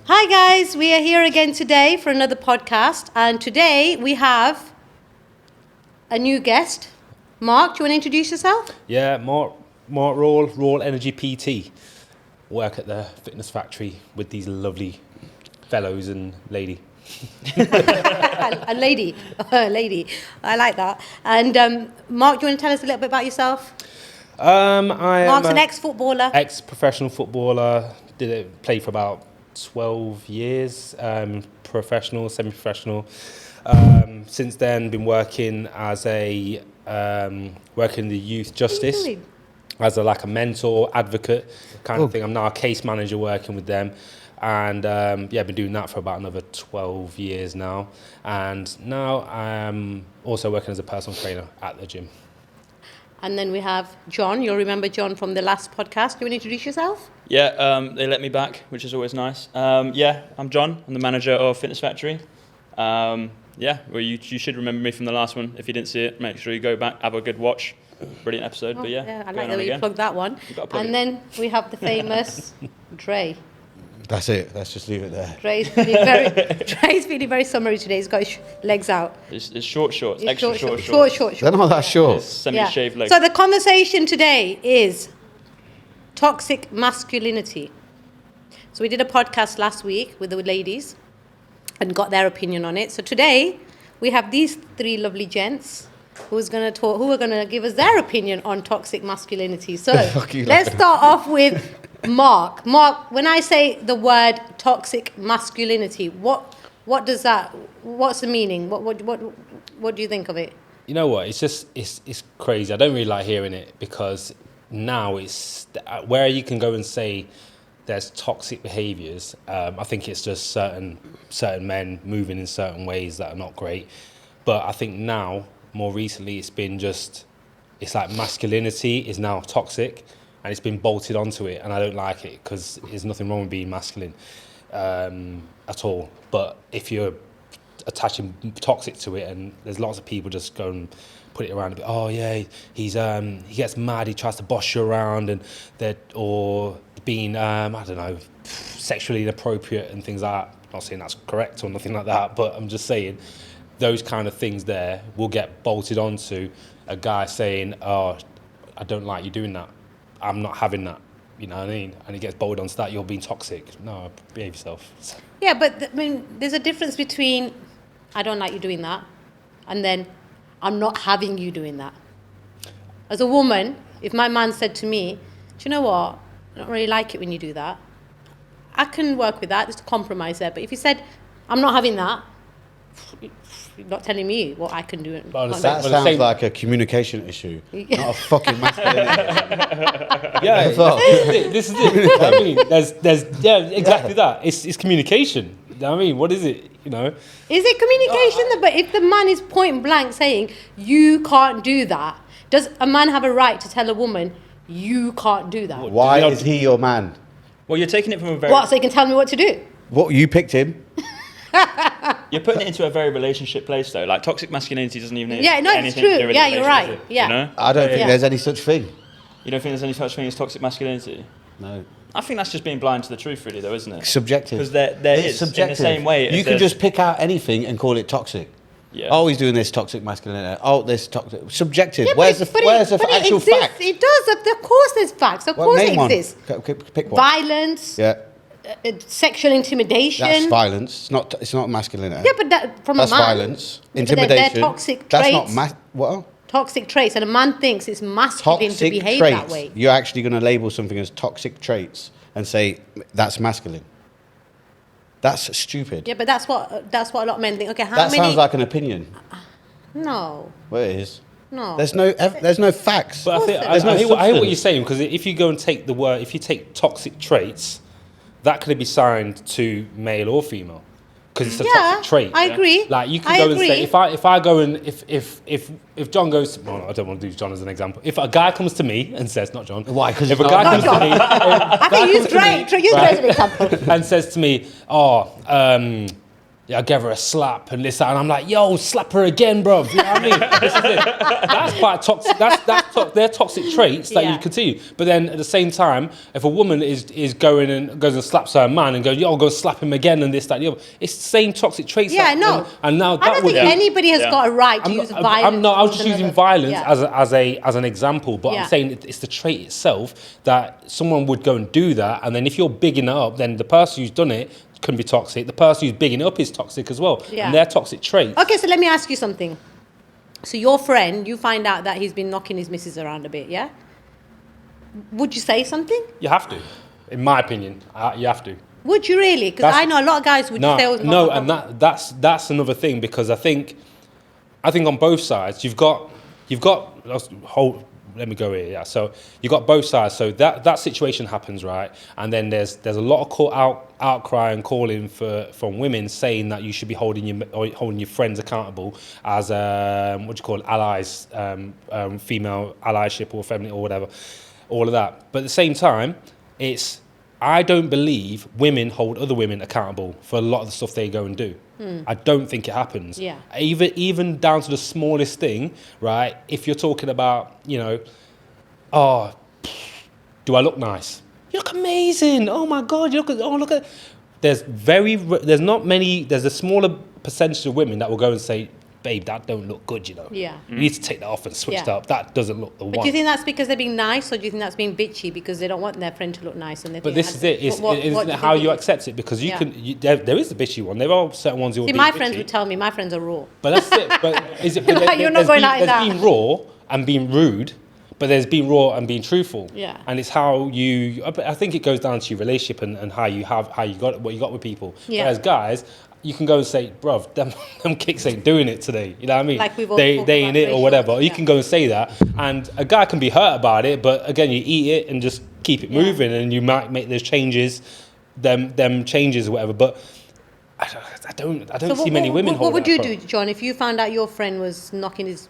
Hi guys, we are here again today for another podcast, and today we have a new guest. Mark, do you want to introduce yourself? Yeah, Mark Raw Energy PT. Work at the fitness factory with these lovely fellows and lady. A lady. I like that. And Mark, do you want to tell us a little bit about yourself? Mark's an ex-footballer. Ex-professional footballer. Played for about 12 years. Professional, semi-professional. Since then, been working as working in the youth justice as a mentor, advocate kind of thing. I'm now a case manager working with them. And I've been doing that for about another 12 years now. And now I'm also working as a personal trainer at the gym. And then we have John. You'll remember John from the last podcast. Do you want to introduce yourself? Yeah, they let me back, which is always nice. I'm John. I'm the manager of Fitness Factory. You should remember me from the last one. If you didn't see it, make sure you go back, have a good watch. Brilliant episode, I like that you plugged that one. And then we have the famous Dre. That's it. Let's just leave it there. Dre's feeling very summery today. He's got his legs out. It's short shorts, extra short shorts. They're not that short. It's semi-shaved legs. So the conversation today is toxic masculinity. So we did a podcast last week with the ladies and got their opinion on it. So today we have these three lovely gents who are going to give us their opinion on toxic masculinity. So let's start off with Mark. Mark, when I say the word toxic masculinity, what's the meaning? What do you think of it? You know what? It's crazy. I don't really like hearing it because now it's where you can go and say there's toxic behaviours. I think it's just certain men moving in certain ways that are not great. But I think now, more recently, it's like masculinity is now toxic. And it's been bolted onto it, and I don't like it because there's nothing wrong with being masculine at all. But if you're attaching toxic to it, and there's lots of people just go and put it around a bit. Oh yeah, he gets mad, he tries to boss you around, and or being sexually inappropriate and things like that. I'm not saying that's correct or nothing like that, but I'm just saying those kind of things there will get bolted onto a guy saying, "Oh, I don't like you doing that. I'm not having that," you know what I mean? And it gets bolted onto that, you're being toxic. No, behave yourself. Yeah, but there's a difference between I don't like you doing that and then I'm not having you doing that. As a woman, if my man said to me, do you know what? I don't really like it when you do that. I can work with that. There's a compromise there. But if he said, I'm not having that, you're not telling me what I can do. That sounds like a communication issue, not a fucking masculinity. Yeah, this is it. I mean, there's exactly that. It's communication. I mean, what is it? You know, is it communication? But if the man is point blank saying you can't do that, does a man have a right to tell a woman you can't do that? Why is he your man? Well, you're taking it from a very... What, so he can tell me what to do? What, you picked him? You're putting it into a very relationship place, though. Like, toxic masculinity doesn't even... Yeah, no, it's true. Yeah, you're right. Yeah. You know? I don't think there's any such thing. You don't think there's any such thing as toxic masculinity? No. I think that's just being blind to the truth, really, though, isn't it? Subjective. Because there is, subjective. in the same way... You can just pick out anything and call it toxic. Yeah. Oh, he's doing this toxic masculinity. Oh, this toxic... Subjective. Yeah, where's the actual fact? It does. Of course there's facts. Of course it exists. Pick one. Violence. Yeah. Sexual intimidation. That's violence. It's not masculinity. Yeah, but that's a man. That's violence. Intimidation. They're toxic traits. That's not what? Toxic traits, and a man thinks it's masculine to behave that way. You're actually going to label something as toxic traits and say that's masculine. That's stupid. Yeah, but that's what a lot of men think. Okay, that sounds like an opinion. No. Well, it is. No. There's no facts. But I hear what you're saying, because if you go and take if you take toxic traits, that could be signed to male or female, because it's a toxic trait. I agree. Like you can go and say, if I go and if John goes, well, I don't want to use John as an example. If a guy comes to me and says, not John. Why? Because if a guy comes to me, I can use Dre as an example, and says to me, I gave her a slap and this, that, and I'm like, yo, slap her again, bro. You know what I mean? This is it. That's quite toxic. They're toxic traits that you continue. But then at the same time, if a woman goes and slaps her man and goes, yo, go slap him again and this, that, and the other, it's the same toxic traits. Yeah, no. And now I that don't would think anybody has got a right to use violence. I was just using violence Yeah. as an example, but I'm saying it's the trait itself that someone would go and do that, and then if you're bigging it up, then the person who's done it can be toxic. The person who's bigging it up is toxic as well. Yeah. And they're toxic traits. Okay, so let me ask you something. So your friend, you find out that he's been knocking his missus around a bit, yeah? Would you say something? You have to. In my opinion, you have to. Would you really? Because I know a lot of guys would just say, no, and that's another thing, because I think on both sides you've got let me go here. Yeah, so you got both sides. So that situation happens, right? And then there's a lot of outcry and calling from women saying that you should be holding your friends accountable as allies, female allyship or feminine or whatever, all of that. But at the same time, I don't believe women hold other women accountable for a lot of the stuff they go and do. I don't think it happens. Yeah. Even down to the smallest thing, right? If you're talking about, oh, do I look nice? You look amazing. Oh my God, look at. There's a smaller percentage of women that will go and say, babe, that don't look good, Yeah. You need to take that off and switch that up. That doesn't look the one. But do you think that's because they're being nice, or do you think that's being bitchy because they don't want their friend to look nice? And they But think this is it. what Isn't do it how you think? accept it? Because there is the bitchy one. There are certain ones who will See, be my bitchy. friends would tell me my friends are raw. But that's it. But is it? But Like, you're not going out in there's that. been raw and being rude, but there's been raw and being truthful. Yeah. And it's how you. I think it goes down to your relationship and how you got what you got with people. Yeah. Whereas guys, you can go and say, bruv, them kicks ain't doing it today. You know what I mean? Like we've all they talked ain't about it or whatever. racial, You can go and say that, and a guy can be hurt about it. But again, you eat it and just keep it moving, and you might make those changes, them changes or whatever. But I don't see many women. What would you hold that do, John, if you found out your friend was knocking his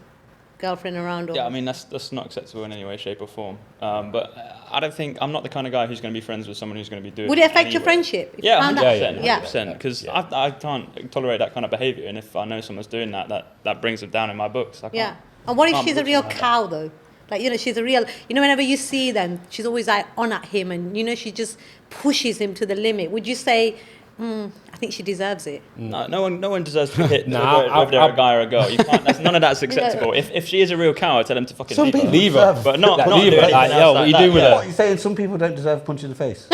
girlfriend around? Or... Yeah, I mean, that's not acceptable in any way, shape or form. But I don't think, I'm not the kind of guy who's going to be friends with someone who's going to be doing Would it affect your friendship? If you Yeah, found 100%. out? 100%. Because I can't tolerate that kind of behaviour. And if I know someone's doing that brings them down in my books. I can't. Yeah. And what if can't she's a put real someone like cow, though? Like, she's a real... whenever you see them, she's always like on at him and, she just pushes him to the limit. Would you say, I think she deserves it? No one deserves to be hit Nah, whether they're a guy or a girl. You can't. None of that's acceptable. If she is a real cow, I tell them to fucking Some leave her. people Leave her. But not Like, not leave do her. anything Like, else yo, like what you that, doing with yeah. her? What are you saying? Some people don't deserve a punch in the face.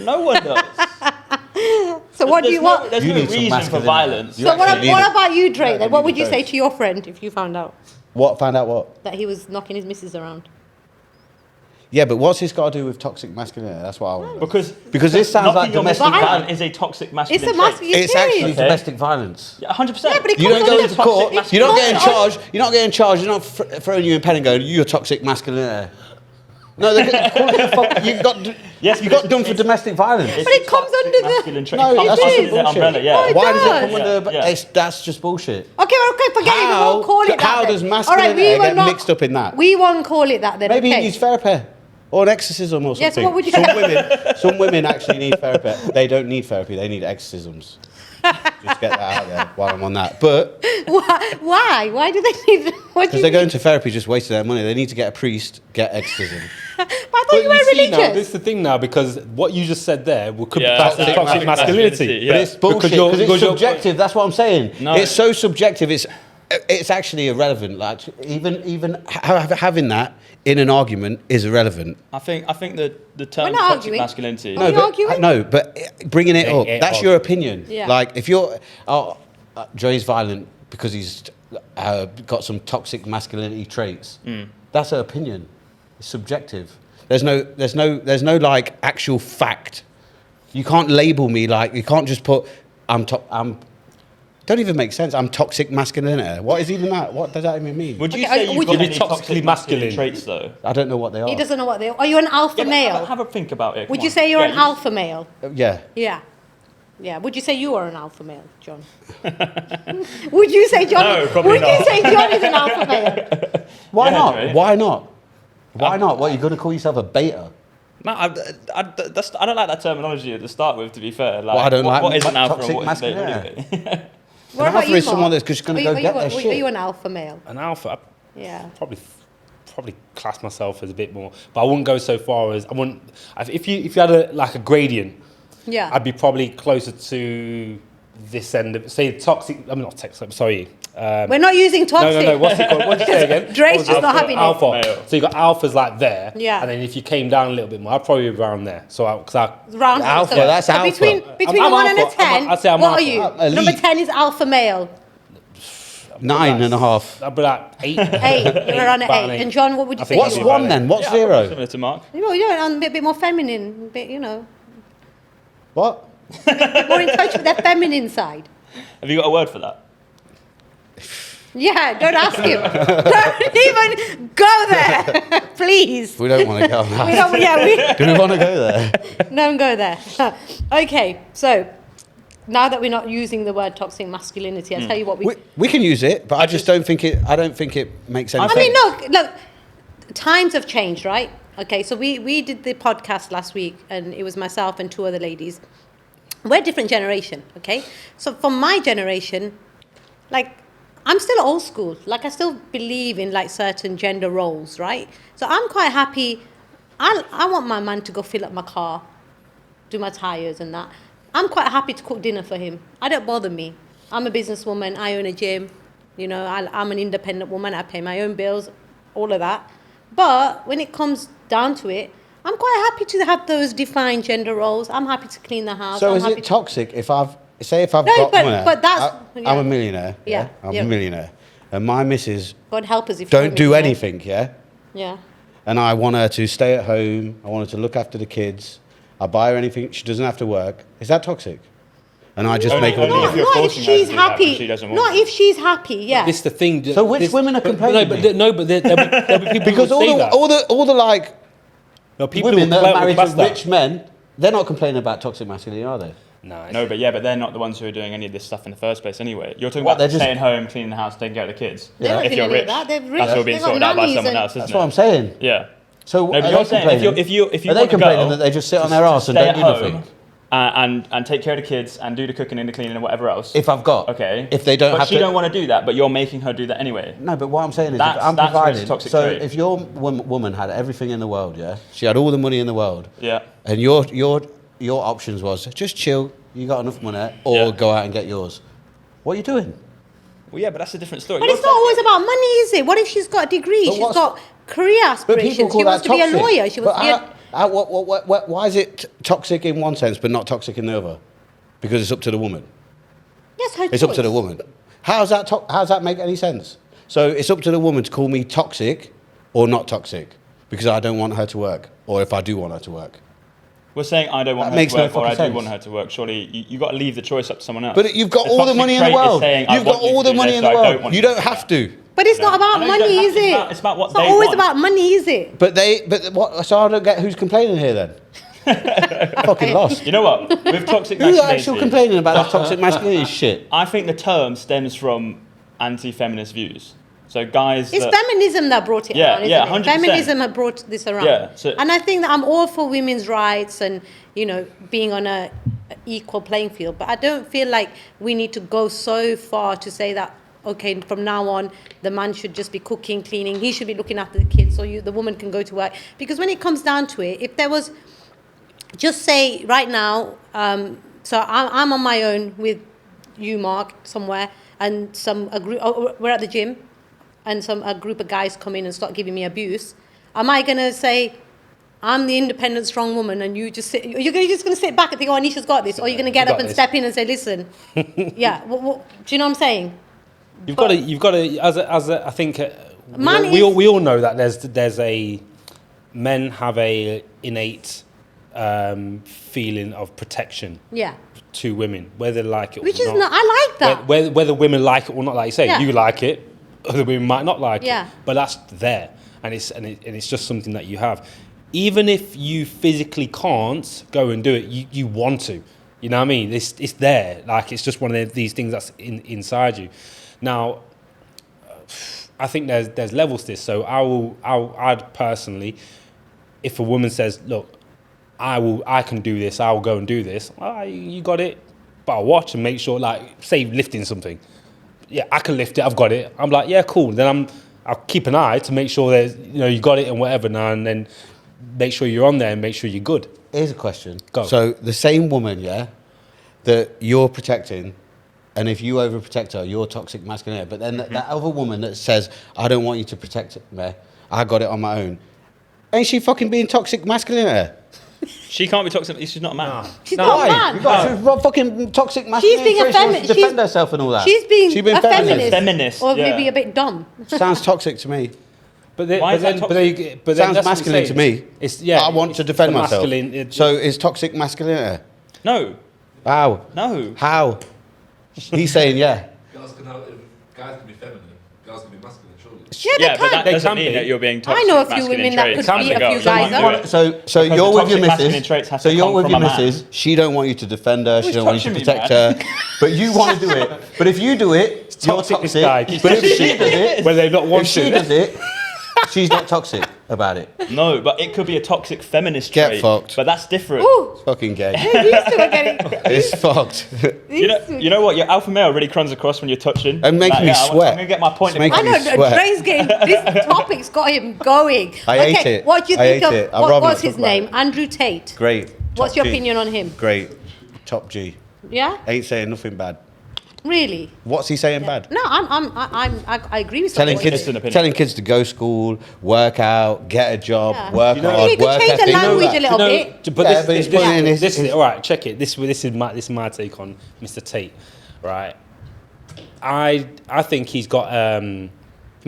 No one does. So what do you want? There's You no need some reason for masculinity. violence. You So actually need what it. about you, Drake? Yeah, Then you what need would you both. say to your friend if you found out What? Found out what? that he was knocking his missus around? Yeah, but what's this got to do with toxic masculinity? That's what I want. Because this sounds like knocking your domestic missus violence. down is a toxic masculine It's a trait. masculine It's actually trait. Okay. domestic violence. Yeah, 100%. Yeah, but it You comes don't go under into toxic court. masculinity. You're not getting It's charged. You're not getting charged. You're not throwing you in pen and going, "You're toxic masculinity." No, you Yes, you but got done for domestic violence. It's But it a comes toxic under the- masculine trait. No, It comes that's under just the bullshit. umbrella, yeah. No, it Why does it does. come under? Yeah. That's just bullshit. Okay, forget it. We How won't call it that. how then. does All right, masculinity we will get not- mixed up in that? We won't call it that then. Maybe okay? he needs therapy or an exorcism or Yes, something. what would you- Some women actually need therapy. They don't need therapy. They need exorcisms. Just get that out there while I'm on that. But Why? Why do they need? because they're going to therapy, just wasting their money. They need to get a priest, get exorcism. But I thought you were see now, religious. this is the thing now, because what you just said there could Yeah, be classed as toxic toxic masculinity. Yeah. But it's bullshit Because you're- because it's because you're- subjective. That's what I'm saying. No. It's so subjective. It's actually irrelevant. Like even having that in an argument is irrelevant. I think the term We're not toxic arguing. masculinity. Are you arguing? No, but bringing it up, it that's up. your opinion. Yeah. Like if you're, Joey's violent because he's got some toxic masculinity traits. That's her opinion. It's subjective. There's no like actual fact. You can't label me like, you can't just put don't even make sense. I'm toxic masculinity. What is even that? What does that even mean? Would you Okay, say you've would got you- any Toxically toxic masculine masculine. traits though? I don't know what they are. He doesn't know what they are. Are you an alpha Yeah, but male? have a think about it. Would come you on. say you're Yeah, an alpha male? Yeah. Yeah. Yeah. Would you say you are an alpha male, John? Would you say John? No, probably would not. you say John is an alpha male? Why Yeah, not? Joey. Why not? Why not? What, you're going to call yourself a beta? No, I don't like that terminology at the start with, to be fair. Like, Well, I don't like what is an alpha toxic and what is it masculinity. really? What An about alpha you, is someone Mark? that's just going to go get their shit. Are you an alpha male? An alpha, Yeah. probably class myself as a bit more, but I wouldn't go so far as I wouldn't. If you had a gradient, Yeah. I'd be probably closer to this end of, say, toxic. I'm not toxic. Sorry. We're not using toxic. No. What's it called? What did you say again? Drake's just not having it. Alpha. Male. So you got alphas like there. Yeah. And then if you came down a little bit more, I'd probably be around there. So Round Alpha, so, that's so alpha. Between I'm 1 and a alpha. 10, I'd say I'm what alpha. are you? Elite. Number 10 is alpha male. 9.5. I'd be like 8. 8. You're around an About 8. an And John, what would you I say? think What's you it's are? one then? What's Yeah, zero? similar to Mark. You're a bit more feminine, a bit, What? more in touch with their feminine side. Have you got a word for that? Yeah, don't ask him. Don't even go there, please. We don't want to go on We that. don't, Do we want to go there? don't go there. Okay, so now that we're not using the word toxic masculinity, I'll tell you what We can use it, but I just don't think it. I don't think it makes any I sense. mean, look, times have changed, right? Okay, so we did the podcast last week, and it was myself and 2 other ladies. We're a different generation, okay? So for my generation, like, I'm still old school. Like, I still believe in, like, certain gender roles, right? So I'm quite happy. I want my man to go fill up my car, do my tyres and that. I'm quite happy to cook dinner for him. I don't bother me. I'm a businesswoman. I own a gym. You know, I'm an independent woman. I pay my own bills, all of that. But when it comes down to it, I'm quite happy to have those defined gender roles. I'm happy to clean the house. So I'm is happy it toxic if I've got but money? that's- I'm yeah. a millionaire. Yeah, I'm yeah. a millionaire, and my missus God help us if don't do women, anything. Yeah, Yeah. and I want her to stay at home. I want her to look after the kids. I buy her anything. She doesn't have to work. Is that toxic? And I just make her Only do if it. you're Not if forcing her to she's do that when happy. she doesn't want Not to. if she's happy. Yeah. This the thing. So which women are complaining? There'll be people Because who say that. all the like No, people women will that are married to class that. rich men, they're not complaining about toxic masculinity, are they? No, but they're not the ones who are doing any of this stuff in the first place anyway. You're talking What, about they're just- staying home, cleaning the house, taking care of the kids. They're not If doing you're any of rich, that. They're rich. that's all being They've got sorted out by nannies someone and- else, isn't That's it? what I'm saying. Yeah. So No, but are you're they saying complaining? if you Are they want to complaining go, that they just sit on their arse and stay don't do at home, nothing? and take care of the kids and do the cooking and the cleaning and whatever else. If I've got, Okay. If they don't but have she to, don't want to do that, but you're making her do that anyway. No, but what I'm saying is, if That's- I'm that's where it's providing. toxic So trait. if your woman had everything in the world, yeah, she had all the money in the world, Yeah. and your options was just chill, you got enough money, or Yeah. go out and get yours. What are you doing? Well, yeah, but that's a different story. But You're it's not always about money, is it? What if she's got a degree? But She's what's- got career But aspirations. people call She wants that to be toxic. a lawyer. She wants But to be a... why is it toxic in one sense but not toxic in the other? Because it's up to the woman. Yes, her It's up to choice. the woman. How's that make any sense? So it's up to the woman to call me toxic or not toxic because I don't want her to work, or if I do want her to work. We're saying I don't want That her makes to no work, or I fucking do sense. want her to work. Surely you got to leave the choice up to someone else. But you've got The all the toxic money in the trait is world. saying, I You've got want you all to the do money this, in the so I don't world. want You you to don't do have that. to. But it's not about I know you money, don't have is to. it? It's about what It's not they always want. about money, is it? But what? So I don't get who's complaining here then. Fucking lost. You know what? With toxic Who's masculinity, actually complaining about that toxic masculinity shit? I think the term stems from anti-feminist views. So guys It's that... feminism that brought it Yeah, around, isn't yeah, it? 100%. Feminism had brought this around. Yeah, so- and I think that I'm all for women's rights and, being on a equal playing field. But I don't feel like we need to go so far to say that, okay, from now on, the man should just be cooking, cleaning. He should be looking after the kids so the woman can go to work. Because when it comes down to it, if there was... Just say right now, so I'm on my own with you, Mark, somewhere, and we're at the gym, and a group of guys come in and start giving me abuse. Am I going to say, I'm the independent, strong woman, and you just sit? You're just going to sit back and think, oh, Anisha's got this, or you're going to get up and step in and say, listen, yeah. Do you know what I'm saying? You've got to. As I think, Man we all know that men have a innate feeling of protection Yeah. to women, whether they like it Which or is not. not. I like that. Whether women like it or not, like you say, Yeah. you like it, other women might not like Yeah. it, but that's there, and it's just something that you have. Even if you physically can't go and do it, you want to. You know what I mean? It's there. Like, it's just one of these things that's inside you. Now, I think there's levels to this. So I'd personally, if a woman says, look, I can do this. I will go and do this. You got it. But I'll watch and make sure, like, say lifting something. Yeah, I can lift it. I've got it. I'm like, yeah, cool. Then I'll keep an eye to make sure there's, you got it and whatever now, and then make sure you're on there and make sure you're good. Here's a question. Go. So the same woman, yeah, that you're protecting, and if you overprotect her, you're toxic masculinity. But then that other woman that says, I don't want you to protect me, I got it on my own. Ain't she fucking being toxic masculinity? She can't be toxic. She's not a man. She's not a man. You got fucking toxic masculinity. She's being a feminist. To defend herself and all that. She's being a feminist. Feminist, or yeah. maybe a bit dumb. Sounds toxic to me. But then, Why is that but then Sounds that's what I'm masculine to saying. me. It's, yeah, I want to defend the myself. masculine- So is toxic masculinity? No. How? No. How? He's saying yeah. Guys can be feminine, girls can be masculine, surely. Yeah, But that They doesn't can mean be. that you're being toxic. I know a few masculine women that traits. could beat a Girls few don't guys do up. it. So Because you're the with your toxic masculine traits missus. have So to you're come with from your a man. missus. She don't want you to defend her. She Who's don't want you to touching me, protect man? her. But you want to do it. But if you do it, you're toxic, this toxic. guy. But if she does it, when they not want if she to. does it, she's not toxic about it. No, but it could be a toxic feminist Get trait. fucked. But that's different. Ooh, It's fucking gay. these two are getting. It's fucked. You know what? Your alpha male really comes across when you're touching. And making me sweat. I'm gonna get my point. It's making I know, me sweat. Dre's getting, this topic's got him going. I ate it. What do you I think ate of, it. I'd what rather was not his talk about name? it. Andrew Tate. Great. What's Top your G. opinion on him? Great. Top G. Yeah? Ain't saying nothing bad. Really? What's he saying bad? No, I agree with Telling what he Just said. an opinion. telling kids to go school, work out, get a job, Yeah. work You know- hard, He could work change the ethic. language a little No, bit. but Yeah, but he's putting in his- this is all right. Check it. This is my take on Mr. Tate, right? I think he's got he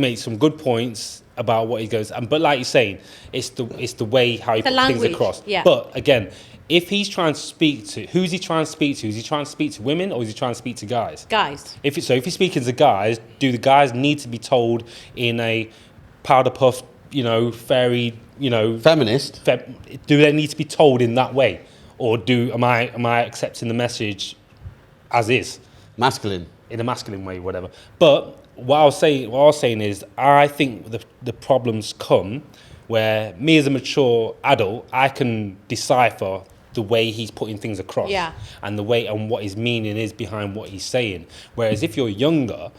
made some good points about what he goes, but like you're saying, it's the way how he The puts language, things across. yeah. But again, if he's trying to speak to, who's he trying to speak to? Is he trying to speak to women or is he trying to speak to guys? Guys. If he's speaking to guys, do the guys need to be told in a powder puff, fairy, Feminist. do they need to be told in that way, or am I accepting the message as is Masculine. in a masculine way, whatever? But what I was saying is, I think the problems come where me as a mature adult, I can decipher the way he's putting things across, Yeah. and the way and what his meaning is behind what he's saying. Whereas if you're younger,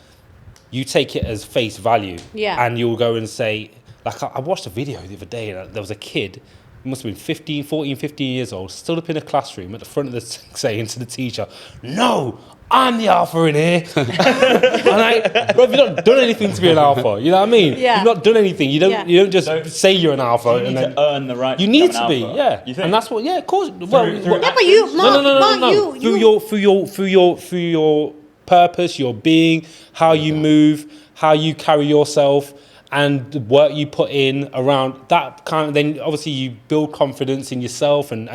you take it as face value, Yeah. and you'll go and say, like I watched a video the other day, and there was a kid, he must have been 15 years old, stood up in a classroom at the front of the saying to the teacher, "No, I'm the alpha in here." And bro, you've not done anything to be an alpha. You know what I mean? Yeah. You've not done anything. You don't. Yeah. You don't just say you're an alpha. You and need then to earn the right. you to need become to an be. alpha. Yeah. You think? And that's what. Yeah, of course. through Yeah, but you, Mark, No. Through your purpose, your being, how you move, how you carry yourself, and the work you put in around that kind of, then obviously you build confidence in yourself and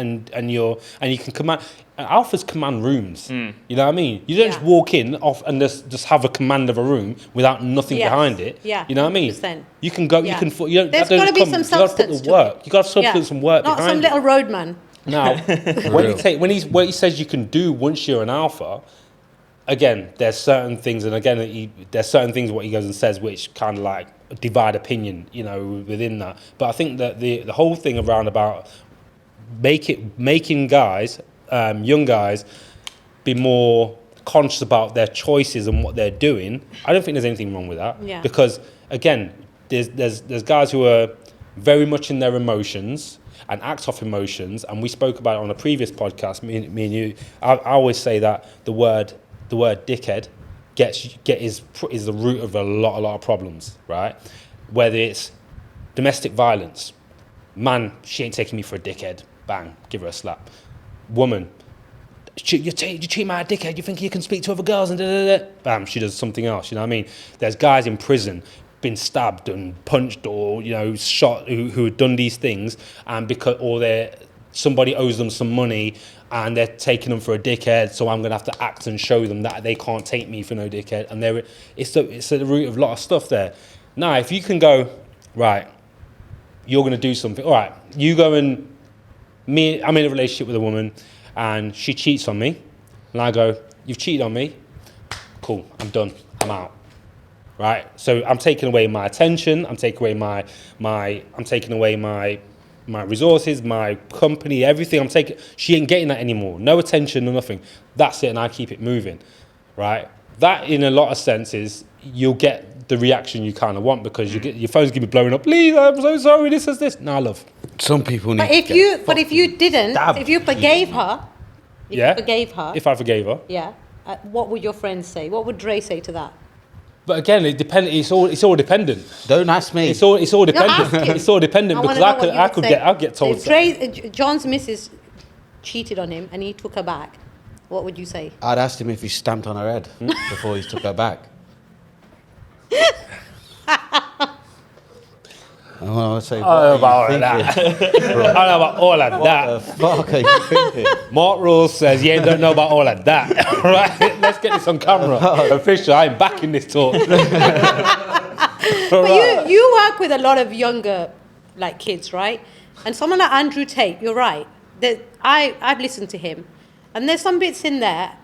you can command. Alphas command rooms. You know what I mean? You don't just walk in off and just have a command of a room without nothing Yes. behind it. Yeah, You know what I mean? 100%. You can go. Yeah. You can. You don't. There's that got to doesn't be come- some You got to put substance the to work. it. You got to put some work Not behind some it. little roadman. Now, what he says you can do once you're an alpha, again, there's certain things, and again, there's certain things what he goes and says which kind of like divide opinion, within that. But I think that the whole thing around about making guys, young guys, be more conscious about their choices and what they're doing. I don't think there's anything wrong with that. Yeah. Because again, there's guys who are very much in their emotions and act off emotions, and we spoke about it on a previous podcast. Me and you. I always say that the word dickhead is the root of a lot of problems, right? Whether it's domestic violence, man, she ain't taking me for a dickhead. Bang, give her a slap. Woman, you treat me like a dickhead. You think you can speak to other girls and da. Bam, she does something else. You know what I mean? There's guys in prison been stabbed and punched or shot who have done these things, and somebody owes them some money and they're taking them for a dickhead, so I'm gonna have to act and show them that they can't take me for no dickhead. And it's the root of a lot of stuff there. Now, if you can go, right, you're gonna do something. All right, you go and I'm in a relationship with a woman and she cheats on me, and I go, you've cheated on me. Cool, I'm done. I'm out. Right, so I'm taking away my attention. I'm taking away my my resources, my company, everything I'm taking. She ain't getting that anymore. No attention, no nothing. That's it, and I keep it moving, right? That, in a lot of senses, you'll get the reaction you kind of want because you get your phone's gonna be blowing up. Please, I'm so sorry. This is this. Nah, love. Some people need. But if you didn't, stabbed. if you forgave her, Yeah. If I forgave her. yeah, what would your friends say? What would Dre say to that? But again, it depends. It's all dependent. Don't ask me. It's all ask dependent. him. It's all dependent because I'll get told. If John's missus cheated on him and he took her back, what would you say? I'd asked him if he stamped on her head before he took her back. Oh, I'd say, I don't know about all of that. I don't know about all of What that. the fuck are you thinking? Mark Rules says, yeah, don't know about all of that. Right? Let's get this on camera. Official, I'm backing this talk. But you work with a lot of younger like kids, right? And someone like Andrew Tate, you're right. I've listened to him, and there's some bits in there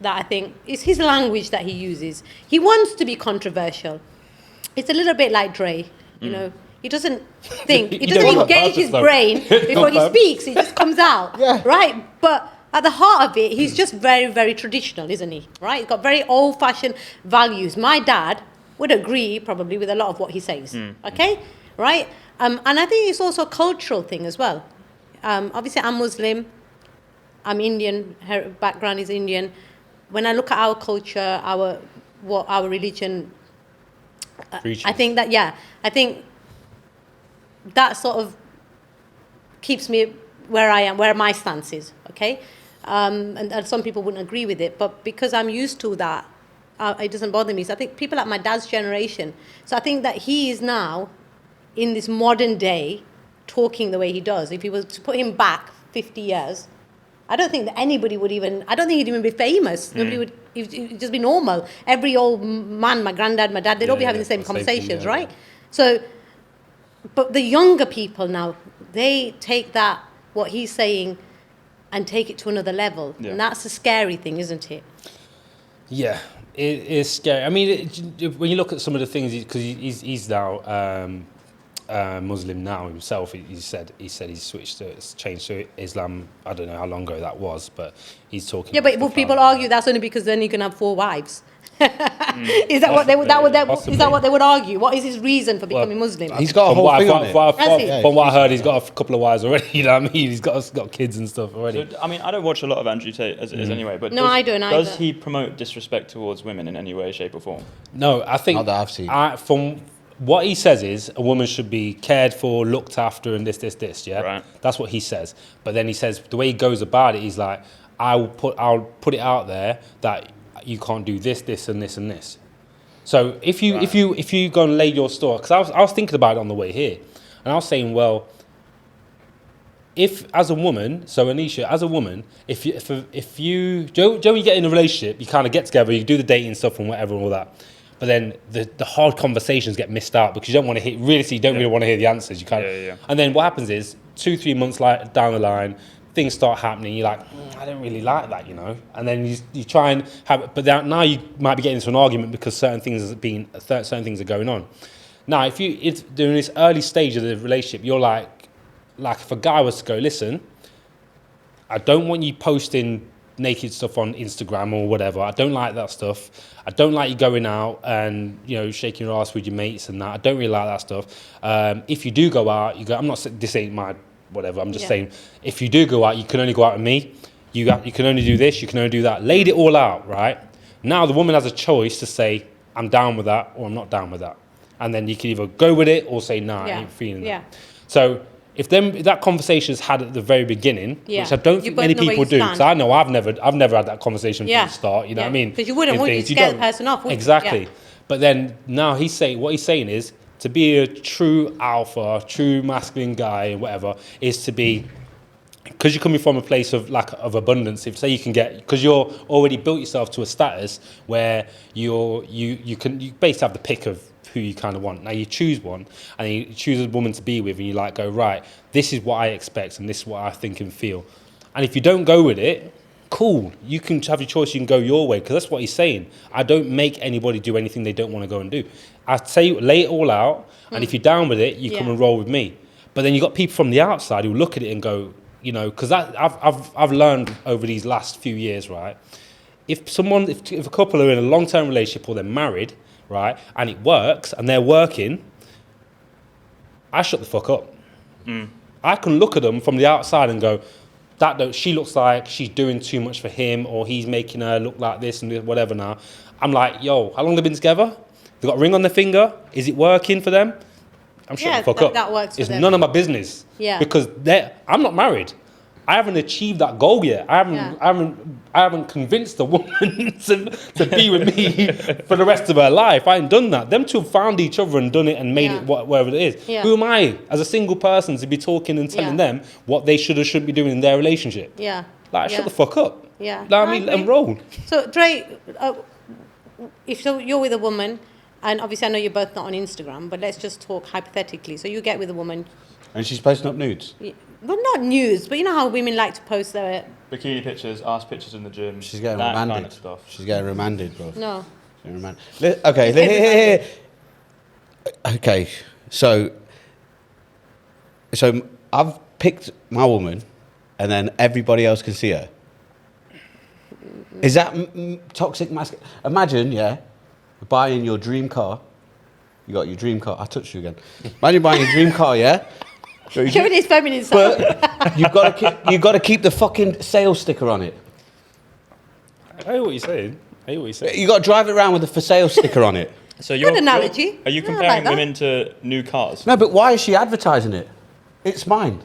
that I think is his language that he uses. He wants to be controversial. It's a little bit like Dre, you know. He doesn't think, he doesn't engage his brain before he speaks. It just comes out, right? But at the heart of it, he's just very, very traditional, isn't he? Right? He's got very old-fashioned values. My dad would agree probably with a lot of what he says. Okay, right? And I think it's also a cultural thing as well. Obviously, I'm Muslim. I'm Indian. Her background is Indian. When I look at our culture, our religion, I think that sort of keeps me where I am, where my stance is, okay? And some people wouldn't agree with it, but because I'm used to that, it doesn't bother me. So I think people at my dad's generation, so I think that he is now, in this modern day, talking the way he does. If you were to put him back 50 years, I don't think that anybody would I don't think he'd even be famous. Nobody would, it'd just be normal. Every old man, my granddad, my dad, they'd all be having the same conversations, right? So, but the younger people now, they take that, what he's saying, and take it to another level. Yeah. And that's a scary thing, isn't it? Yeah, it is scary. I mean, when you look at some of the things, because he's now Muslim now himself. He said he's changed to Islam. I don't know how long ago that was, but he's talking. Yeah, but will people argue that's only because then you can have 4 wives? Is that what they would? Is that what they would argue? What is his reason for becoming Muslim? He's got a whole thing on it. From what I heard, he's got a couple of wives already. You know what I mean? He's got kids and stuff already. So, I mean, I don't watch a lot of Andrew Tate as it is anyway. But I don't either. Does he promote disrespect towards women in any way, shape, or form? No, I think not that I've seen. From what he says is a woman should be cared for, looked after, and this. Yeah, right. That's what he says. But then he says the way he goes about it, he's like, I'll put it out there that you can't do this, and this. So if you go and lay your store, because I was thinking about it on the way here, and I was saying, well, if as a woman, so Anisha, as a woman, if you when you get in a relationship, you kind of get together, you do the dating stuff and whatever and all that, but then the hard conversations get missed out because you don't want to hear, really don't really want to hear the answers. You kind of, and then what happens is 2-3 months down the line, things start happening. You're like, I don't really like that, you know. And then you try and have it, but now you might be getting into an argument because certain things are going on. Now, if during this early stage of the relationship, you're like if a guy was to go, listen, I don't want you posting naked stuff on Instagram or whatever. I don't like that stuff. I don't like you going out and, you know, shaking your ass with your mates and that. I don't really like that stuff. If you do go out, I'm not, this ain't my whatever, I'm just saying, if you do go out, you can only go out with me. You can only do this, you can only do that. Laid it all out, right? Now the woman has a choice to say, I'm down with that or I'm not down with that. And then you can either go with it or say, nah, I ain't feeling that. So if that conversation is had at the very beginning, which I don't think many people do, because I know I've never had that conversation from the start, you know what I mean? Because you wouldn't, would you? Scare the person off, would you? Exactly. But then now what he's saying is, to be a true alpha, true masculine guy, and whatever, is to be, because you're coming from a place of abundance. If say you can get, because you're already built yourself to a status where you basically have the pick of who you kind of want. Now you choose one, and you choose a woman to be with, and you go right. This is what I expect, and this is what I think and feel. And if you don't go with it, cool. You can have your choice. You can go your way, because that's what he's saying. I don't make anybody do anything they don't want to go and do. I say, lay it all out, and if you're down with it, you come and roll with me. But then you got people from the outside who look at it and go, you know, because I've learned over these last few years, right? If a couple are in a long-term relationship or they're married, right, and it works and they're working, I shut the fuck up. I can look at them from the outside and go, she looks like she's doing too much for him, or he's making her look like this and whatever. Now, I'm like, yo, how long they been together? They got a ring on their finger. Is it working for them? I'm shutting the fuck up. That works for it's them. none of my business. Yeah. Because I'm not married. I haven't achieved that goal yet. I haven't convinced the woman to be with me for the rest of her life. I ain't done that. Them two have found each other and done it and made it whatever it is. Yeah. Who am I, as a single person, to be talking and telling them what they should or shouldn't be doing in their relationship? Yeah. Like, shut the fuck up. Yeah. Know what I mean? And roll. So, Dre, if you're with a woman, and obviously I know you're both not on Instagram, but let's just talk hypothetically. So you get with a woman. And she's posting up nudes. Well, not news, but you know how women like to post their... Bikini pictures, ass pictures in the gym. She's getting that remanded. kind of stuff. She's getting remanded, bro. No. Okay, here. Okay, so I've picked my woman, and then everybody else can see her. Is that toxic masculinity? Imagine, buying your dream car. You got your dream car. I touched you again. Imagine buying your dream car, yeah? Showing his feminine side. But you've got to keep the fucking sales sticker on it. I hear what you're saying. You got to drive it around with a for sale sticker on it. So Good analogy. Are you Yeah, I comparing like that. women to new cars? No, but why is she advertising it? It's mine.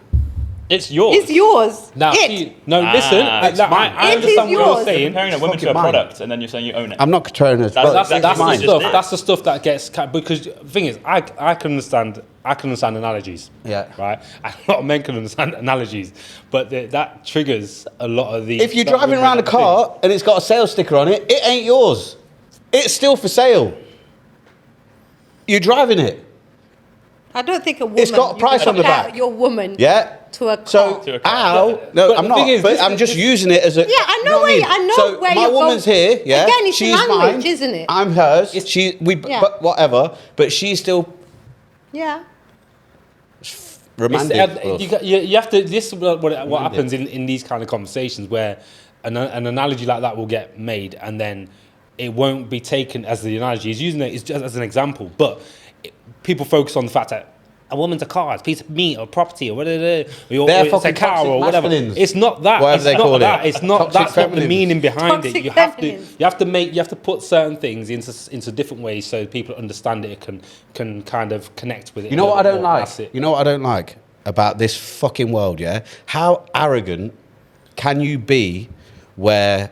It's yours. It's yours. Now, It. listen. it's I It is understand what yours. you're saying. Comparing a woman to a fucking mine. product, and then you're saying you own it. I'm not trying to. That's That's mine. the stuff. That's the stuff that gets because the thing is, I can understand analogies. Yeah. Right. And a lot of men can understand analogies, but that triggers a lot of the. If you're driving around a car and it's got a sales sticker on it, it ain't yours. It's still for sale. You're driving it. I don't think a woman... It's got a price on the compare back. your woman Yeah. to a car. So To a car. how? No, But I'm the not. thing is, but this I'm is- just using it as a. Yeah, I know you what where I you- mean? I know so where my you're woman's going. here. Yeah. Again, it's she's language, mine. isn't it? I'm hers. Yeah. But whatever. But she's still Yeah. romantic. You have to. This is what happens in these kind of conversations where an analogy like that will get made, and then it won't be taken as the analogy. He's using it just as an example, but people focus on the fact that a woman's a car, it's a piece of meat or property or whatever, or They're it's a fucking car or toxic whatever. masculines. It's not that. Whatever It's they not call that. it. It's not. Toxic That's not the feminines. meaning behind Toxic it. You have feminines. you have to put certain things into different ways so people understand it, can kind of connect with it. You know a what I little don't more. like? That's it. You know what I don't like about this fucking world, yeah? How arrogant can you be where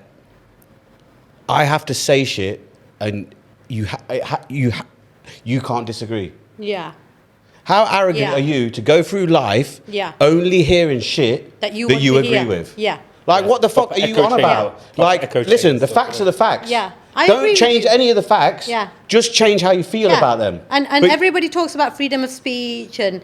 I have to say shit and you can't disagree? Yeah. How arrogant Yeah. are you to go through life Yeah. only hearing shit That you want to agree hear. with? Yeah. Like, what the fuck Proper are you echo on chamber. about? Proper Like, echo listen, chamber the stuff, facts yeah. are the facts. Yeah. I agree Don't with change you. any of the facts. Yeah. Just change how you feel about them. And But- everybody talks about freedom of speech and,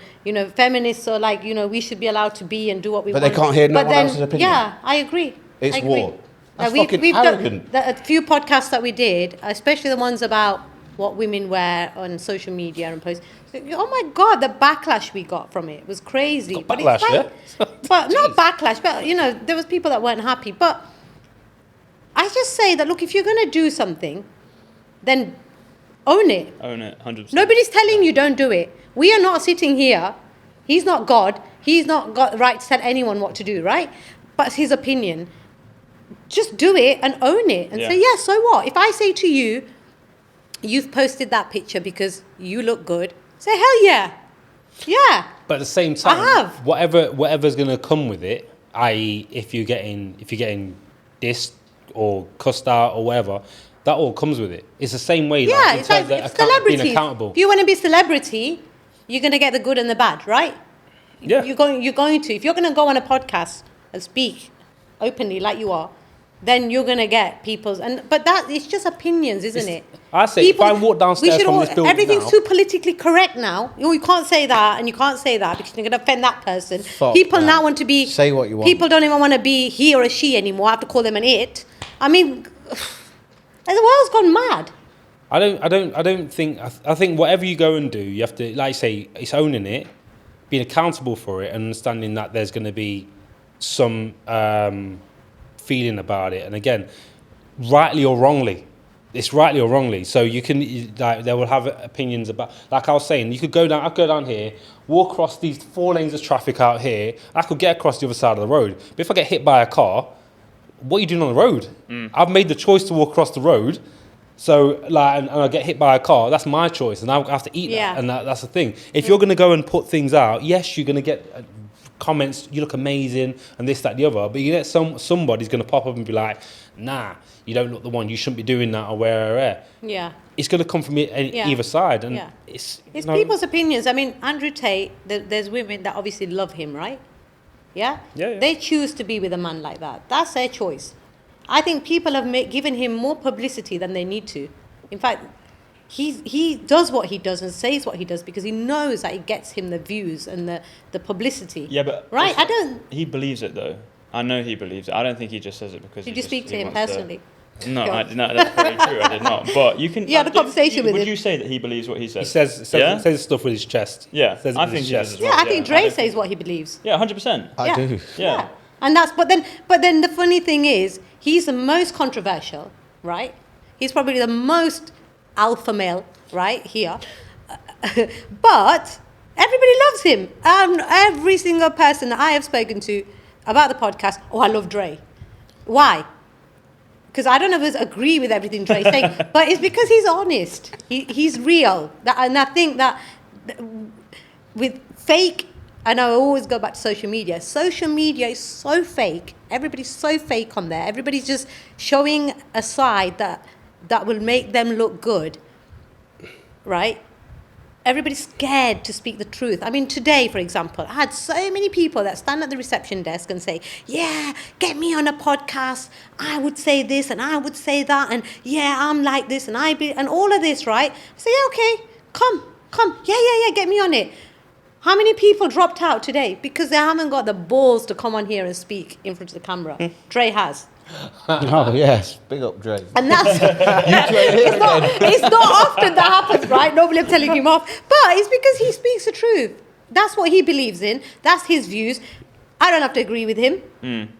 feminists are like, we should be allowed to be and do what we But want. they can't hear no But one then, else's opinion. Yeah, I agree. It's I agree. war. That's we've fucking arrogant. done a few podcasts that we did, especially the ones about what women wear on social media and posts. Oh my God, the backlash we got from it was crazy. Got But it's backlash, like- yeah? But not backlash, but there was people that weren't happy. But I just say that, look, if you're going to do something, then own it. Own it, 100%. Nobody's telling you don't do it. We are not sitting here. He's not God. He's not got the right to tell anyone what to do, right? But it's his opinion. Just do it and own it and say, yeah, so what? If I say to you, you've posted that picture because you look good, say, hell yeah. Yeah. But at the same time, have. whatever's going to come with it, i.e., if you're getting dissed or cussed out or whatever, that all comes with it. It's the same way. Yeah, like, in it's like terms of it's being celebrities. accountable. If you want to be a celebrity, you're going to get the good and the bad, right? Yeah. You're going to. If you're going to go on a podcast and speak openly like you are, then you're going to get people's... But that it's just opinions, isn't it? I say, if I walk downstairs from this building everything's now- too politically correct now. You can't say that and you can't say that because you're going to offend that person. Fuck People that. now want to be... Say what you want. People don't even want to be he or a she anymore. I have to call them an it. I mean, the world's gone mad. I don't think. I think whatever you go and do, you have to, like you say, it's owning it, being accountable for it and understanding that there's going to be some feeling about it. And again, rightly or wrongly, it's rightly or wrongly. So you can, like, they will have opinions about, like I was saying, you could go down, I'd go down here, walk across these 4 lanes of traffic out here, I could get across the other side of the road. But if I get hit by a car, what are you doing on the road? I've made the choice to walk across the road. So, like, and I get hit by a car, that's my choice, and I have to eat that, and that's the thing. If you're going to go and put things out, yes, you're going to get comments, you look amazing, and this, that, the other, but you get somebody's going to pop up and be like, nah, you don't look the one, you shouldn't be doing that, or where. Yeah. It's going to come from either side, and it's people's opinions. I mean, Andrew Tate, there's women that obviously love him, right? Yeah? Yeah. They choose to be with a man like that. That's their choice. I think people have given him more publicity than they need to. In fact, he does what he does and says what he does because he knows that it gets him the views and the publicity. Yeah, but right, also, he believes it though. I know he believes it. I don't think he just says it because. Did you speak to him personally? No, that's very true. I did not. But you can. You had a conversation with him. Would you say that he believes what he says? He says stuff with his chest. Yeah, says I think he does as well. Yeah, I think Dre says what he believes. Yeah, 100%. I do. Yeah. And but then the funny thing is, he's the most controversial, right? He's probably the most alpha male, right, here. But everybody loves him. Every single person that I have spoken to about the podcast, I love Dre. Why? Because I don't always agree with everything Dre's saying, but it's because he's honest. He's real. And I think that with fake, and I always go back to social media. Social media is so fake. Everybody's so fake on there. Everybody's just showing a side that will make them look good, right? Everybody's scared to speak the truth. I mean, today, for example, I had so many people that stand at the reception desk and say, yeah, get me on a podcast. I would say this and I would say that. And yeah, I'm like this and and all of this, right? I say, yeah, okay, come. Yeah, get me on it. How many people dropped out today because they haven't got the balls to come on here and speak in front of the camera? Dre has. Oh, yes. Big up, Dre. And that's... it's not often that happens, right? Normally I'm telling him off. But it's because he speaks the truth. That's what he believes in. That's his views. I don't have to agree with him,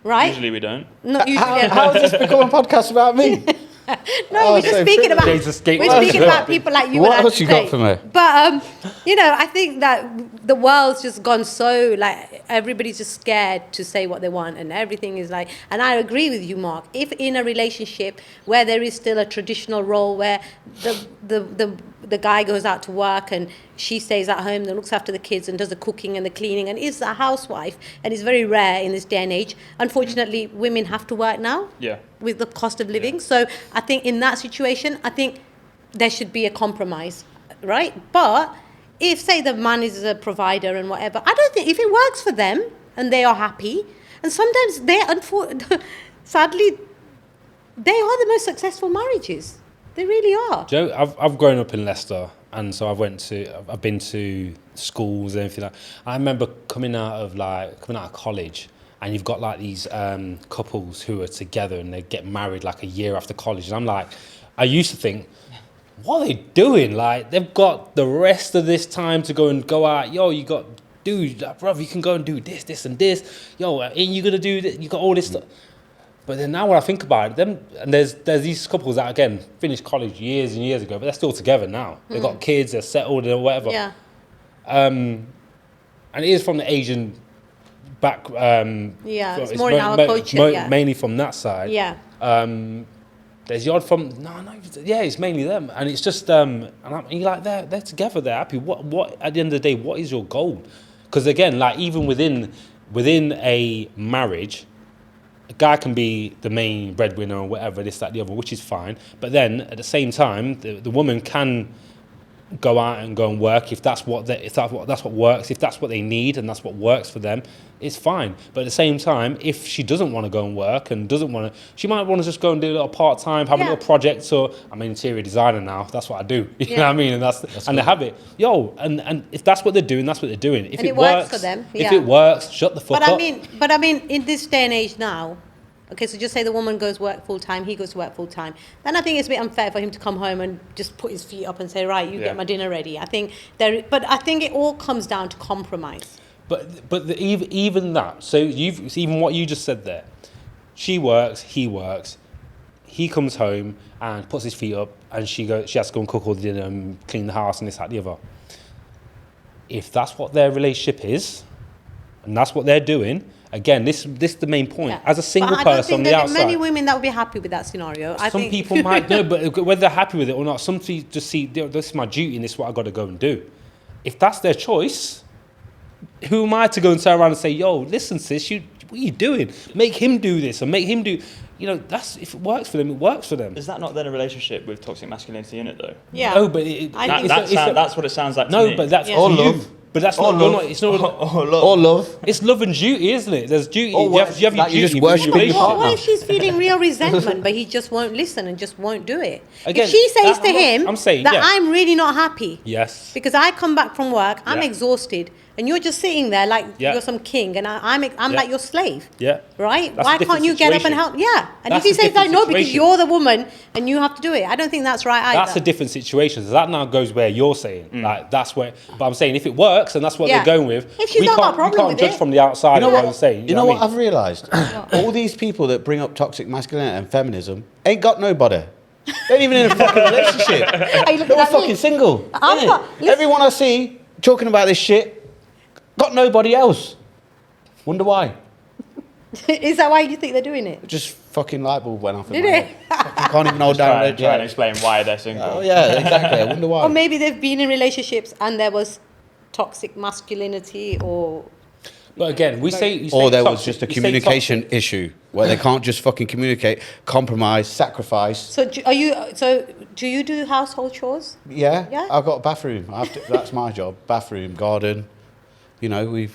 right? Usually we don't. Not usually. How has this become a podcast about me? No, we're just speaking about people like you. What and else you got for me? But I think that the world's just gone so everybody's just scared to say what they want, and everything is like. And I agree with you, Mark. If in a relationship where there is still a traditional role where the guy goes out to work and she stays at home and looks after the kids and does the cooking and the cleaning and is a housewife, and it's very rare in this day and age. Unfortunately, women have to work now. Yeah. With the cost of living. So I think in that situation, I think there should be a compromise, right? But if, say, the man is a provider and whatever, I don't think, if it works for them and they are happy, and sometimes sadly, they are the most successsul marriages. They really are. Joe, I've grown up in Leicester, and so I've been to schools and everything like. I remember coming out of college, and you've got like these couples who are together and they get married like a year after college, and I'm like, I used to think, what are they doing? Like, they've got the rest of this time to go out. Yo, you got, dude, brother, you can go and do this and this. Yo, ain't you gonna do this? You got all this stuff. But then now when I think about it, and there's these couples that, again, finished college years and years ago, but they're still together now. They've got kids, they're settled or whatever. Yeah. And it is from the Asian back. It's more in our culture, mainly from that side. Yeah. There's the odd from, it's mainly them. And it's just, and you're like, they're together, they're happy. What at the end of the day, what is your goal? Because again, like even within a marriage, a guy can be the main breadwinner or whatever, this, that, the other, which is fine. But then at the same time, the woman can go out and go and work if that's what works, if that's what they need and that's what works for them, it's fine. But at the same time, if she doesn't want to go and work and she might want to just go and do a little part-time, have a little project. So I'm an interior designer now, that's what I do. You know what I mean? And that's and they have it. And if that's what they're doing, that's what they're doing. If it works for them, if it works, shut the fuck up. But I mean, in this day and age now, okay, so just say the woman goes work full time, he goes to work full time. Then I think it's a bit unfair for him to come home and just put his feet up and say, right, you get my dinner ready. I think but I think it all comes down to compromise. Even that. So even what you just said there. She works. He comes home and puts his feet up, and she has to go and cook all the dinner and clean the house and this, that, the other. If that's what their relationship is, and that's what they're doing, again, this is the main point. Yeah. As a single But I don't person on think the there are outside, many women that would be happy with that scenario. some people might know, but whether they're happy with it or not, some people just see this is my duty and this is what I got to go and do. If that's their choice, who am I to go and turn around and say, "Yo, listen, sis, what are you doing? Make him do this or make him do." That's if it works for them, it works for them. Is that not then a relationship with toxic masculinity in it though? Yeah. No, but That's what it sounds like to me. but that's Yeah. Or to you. love. But that's Or not. You're love. not. It's not. Or love. It's love and duty, isn't it? There's duty. Or You have your like you just duty with worship your your relationship. partner. What if she's feeling real resentment, but he just won't listen and just won't do it? Again, if she says to I'm not- him I'm saying, that yeah. I'm really not happy Yes. because I come back from work, I'm Yeah. exhausted, and you're just sitting there like Yeah. you're some king, and I'm Yeah. like your slave. Yeah. Right? That's a Why different can't you get up and situation. help? Yeah. And That's if he a says like different no because situation. you're the woman and you have to do it, I don't think that's right either. That's a different situation. So that now goes where you're saying, like that's where. But I'm saying if it works and that's what Yeah. they're going with, If she's we not got a can't problem with judge it. from the outside. You know what what? I'm saying. You know what I mean? I've realised? All these people that bring up toxic masculinity and feminism ain't got nobody. They ain't even in a fucking relationship. Are you looking They're all at me? fucking single. I'm innit? not- listen- Everyone I see talking about this shit got nobody else. Wonder why? Is that why you think they're doing it? Just fucking light bulb went off. in Did my it? head. Fucking can't even hold down Try and the explain why they're single. Oh yeah, exactly. I wonder why. Or maybe they've been in relationships and there was toxic masculinity or But again, you say Or there was toxic- just a you say communication toxic. issue where they can't just fucking communicate, compromise, sacrifice. so do you do household chores? Yeah, Yeah? I've got a bathroom. That's my job. Bathroom, garden. We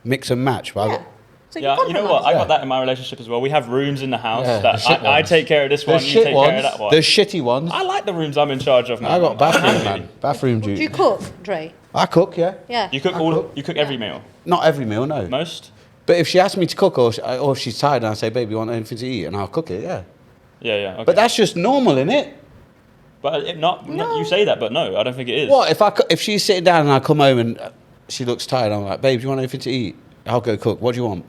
mix and match. But I've Yeah. got- So Yeah, you know what? compromise. I got that in my relationship as well. We have rooms in the house Yeah, the that shit I ones. take care of this one, the you shit take ones, care of that one. the shitty ones. I like the rooms I'm in charge of, man. I got bathroom, Happy. man. Bathroom Do you duty. cook, Dre? I cook, yeah. Yeah. You cook You cook every meal. Not every meal, no. Most. But if she asks me to cook or if she's tired and I say, babe, you want anything to eat? And I'll cook it, yeah. Yeah. Okay. But that's just normal, innit? But you say that, but no, I don't think it is. What, if she's sitting down and I come home and she looks tired, I'm like, babe, do you want anything to eat? I'll go cook. What do you want?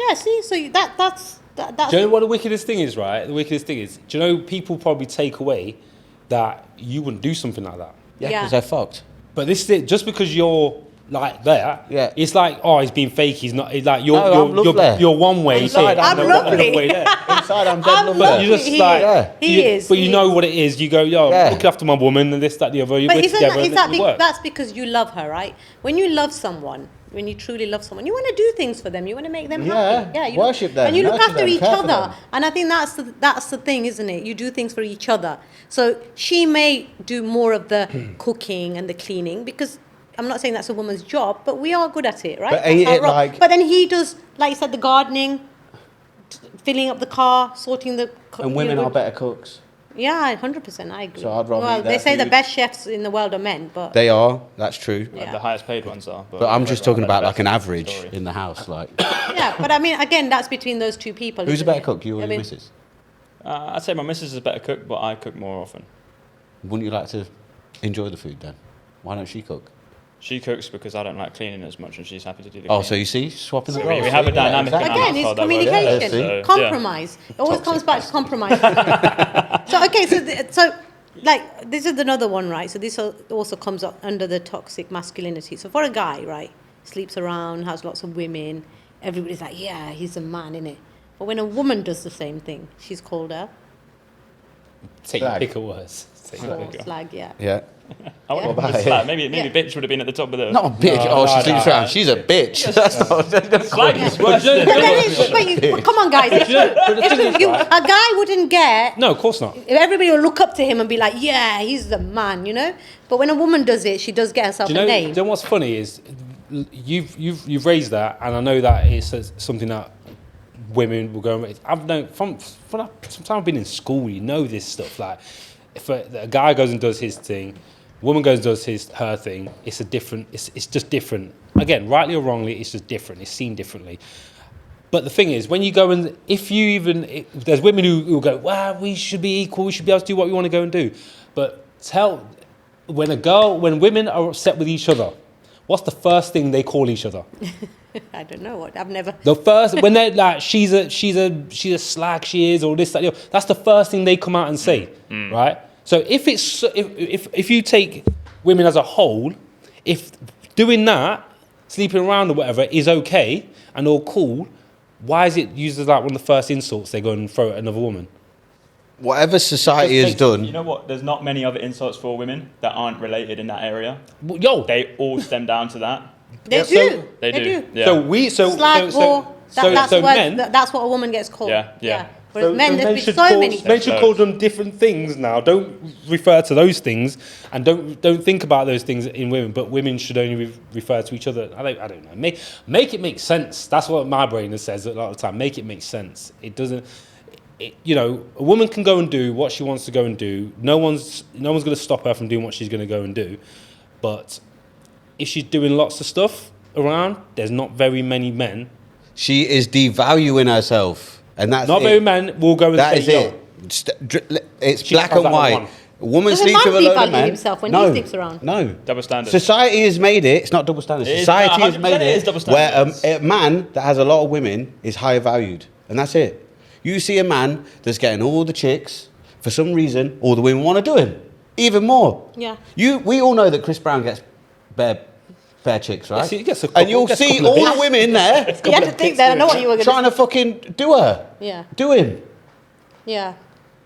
Yeah, see, so that's Do you know what the wickedest thing is, right? The wickedest thing is, do you know people probably take away that you wouldn't do something like that? Yeah, Yeah. because they're fucked. But this is it, just because you're like that, Yeah. it's like, oh, he's being fake. He's not. It's like No, I'm lovely. you're one way. Inside, here, I'm no, lovely. another way there. Inside, I'm dead I'm lovely. But lovely. you just He like, is. Yeah. He you- is. But you he know is. what it is. You go, yo, Yeah. look after my woman and this, that, the other. But We're isn't together. that, and is it works. that's because you love her, right? When you love someone, when you truly love someone, you want to do things for them. You want to make them Yeah, happy. Yeah, you worship them, and you look nurture after them, each care for other. them. And I think that's the thing, isn't it? You do things for each other. So she may do more of the cooking and the cleaning because. I'm not saying that's a woman's job, but we are good at it, right? But ain't That's our it role. like- But then he does, like you said, the gardening, filling up the car, sorting the. And women are better cooks. Yeah, 100%. I agree. So I'd rather well, eat they their say the food. best chefs in the world are men, but They are, that's true. Yeah. The highest paid ones are. But I'm just talking about like an That's average the story. in the house. Like, yeah. But I mean, again, that's between those two people. who's a isn't better it? cook, you or I your mean, missus? I'd say my missus is a better cook, but I cook more often. Wouldn't you like to enjoy the food then? Why don't she cook? She cooks because I don't like cleaning as much, and she's happy to do the Oh, cleaning. so you see, swapping the Yeah, roles. we have a See? dynamic in our exactly. Again, it's household that works. communication, Yeah, see? compromise. It always comes back to compromise. So okay, so like this is another one, right? So this also comes up under the toxic masculinity. So for a guy, right, sleeps around, has lots of women, everybody's like, yeah, he's a man, innit? But when a woman does the same thing, she's called a Take your Slag. pick of words. Take your or pick of- slag, yeah. Yeah. I wouldn't Yeah. have put slag. Maybe Yeah. bitch would have been at the top of the. Not a bitch. No, she no, sleeps no. around. She's a bitch. That's not. Slag is worse But than- But then but come on, guys. But the thing is, right? A guy wouldn't get. No, of course not. Everybody will look up to him and be like, yeah, he's the man, you know? But when a woman does it, she does get herself Do you know, a name. do you know what's funny is you've raised that, and I know that it's something that women will go and raise. I've known from the time I've been in school, you know this stuff. Like if a guy goes and does his thing, woman goes and does her thing, it's just different. Again, rightly or wrongly, it's just different. It's seen differently. But the thing is, when you go and if there's women who go, wow, we should be equal, we should be able to do what we want to go and do. But when women are upset with each other, what's the first thing they call each other? I don't know what I've never. The first when they're like, she's a slag, she is, or this, that, that's the first thing they come out and say, right? So if you take women as a whole, if doing that, sleeping around or whatever is okay and all cool, why is it used as like one of the first insults they go and throw at another woman? Whatever society has done. You know what? There's not many other insults for women that aren't related in that area. Yo, They all stem down to that. They Yeah, do. so- They do. Yeah. Slag or that's so the word, men- that's what a woman gets called. Yeah. Whereas men, there's been should so call, many. men should call them different things now. Don't refer to those things, and don't think about those things in women. But women should only refer to each other. I don't know. Make it make sense. That's what my brain says a lot of the time. Make it make sense. It doesn't. A woman can go and do what she wants to go and do. No one's going to stop her from doing what she's going to go and do. But if she's doing lots of stuff around, there's not very many men. She is devaluing herself. And that's Not very men will go and That say, is yo, it. It's She black comes and out with white. one. A woman Does a sleeps man with a load of devalue men. himself when no, he sleeps around? No. Double standard. Society has made it. It's not double standard. It is, Society no, has made 100% it is double it where standards. a man that has a lot of women is higher valued, and that's it. You see a man that's getting all the chicks for some reason, all the women want to do him even more. Yeah. We all know that Chris Brown gets bare chicks, right? Yes, he gets a and couple- you'll gets a see couple of all bits. the women there You had to think that. I know what you were going trying to fucking do her. Yeah. Do him. Yeah.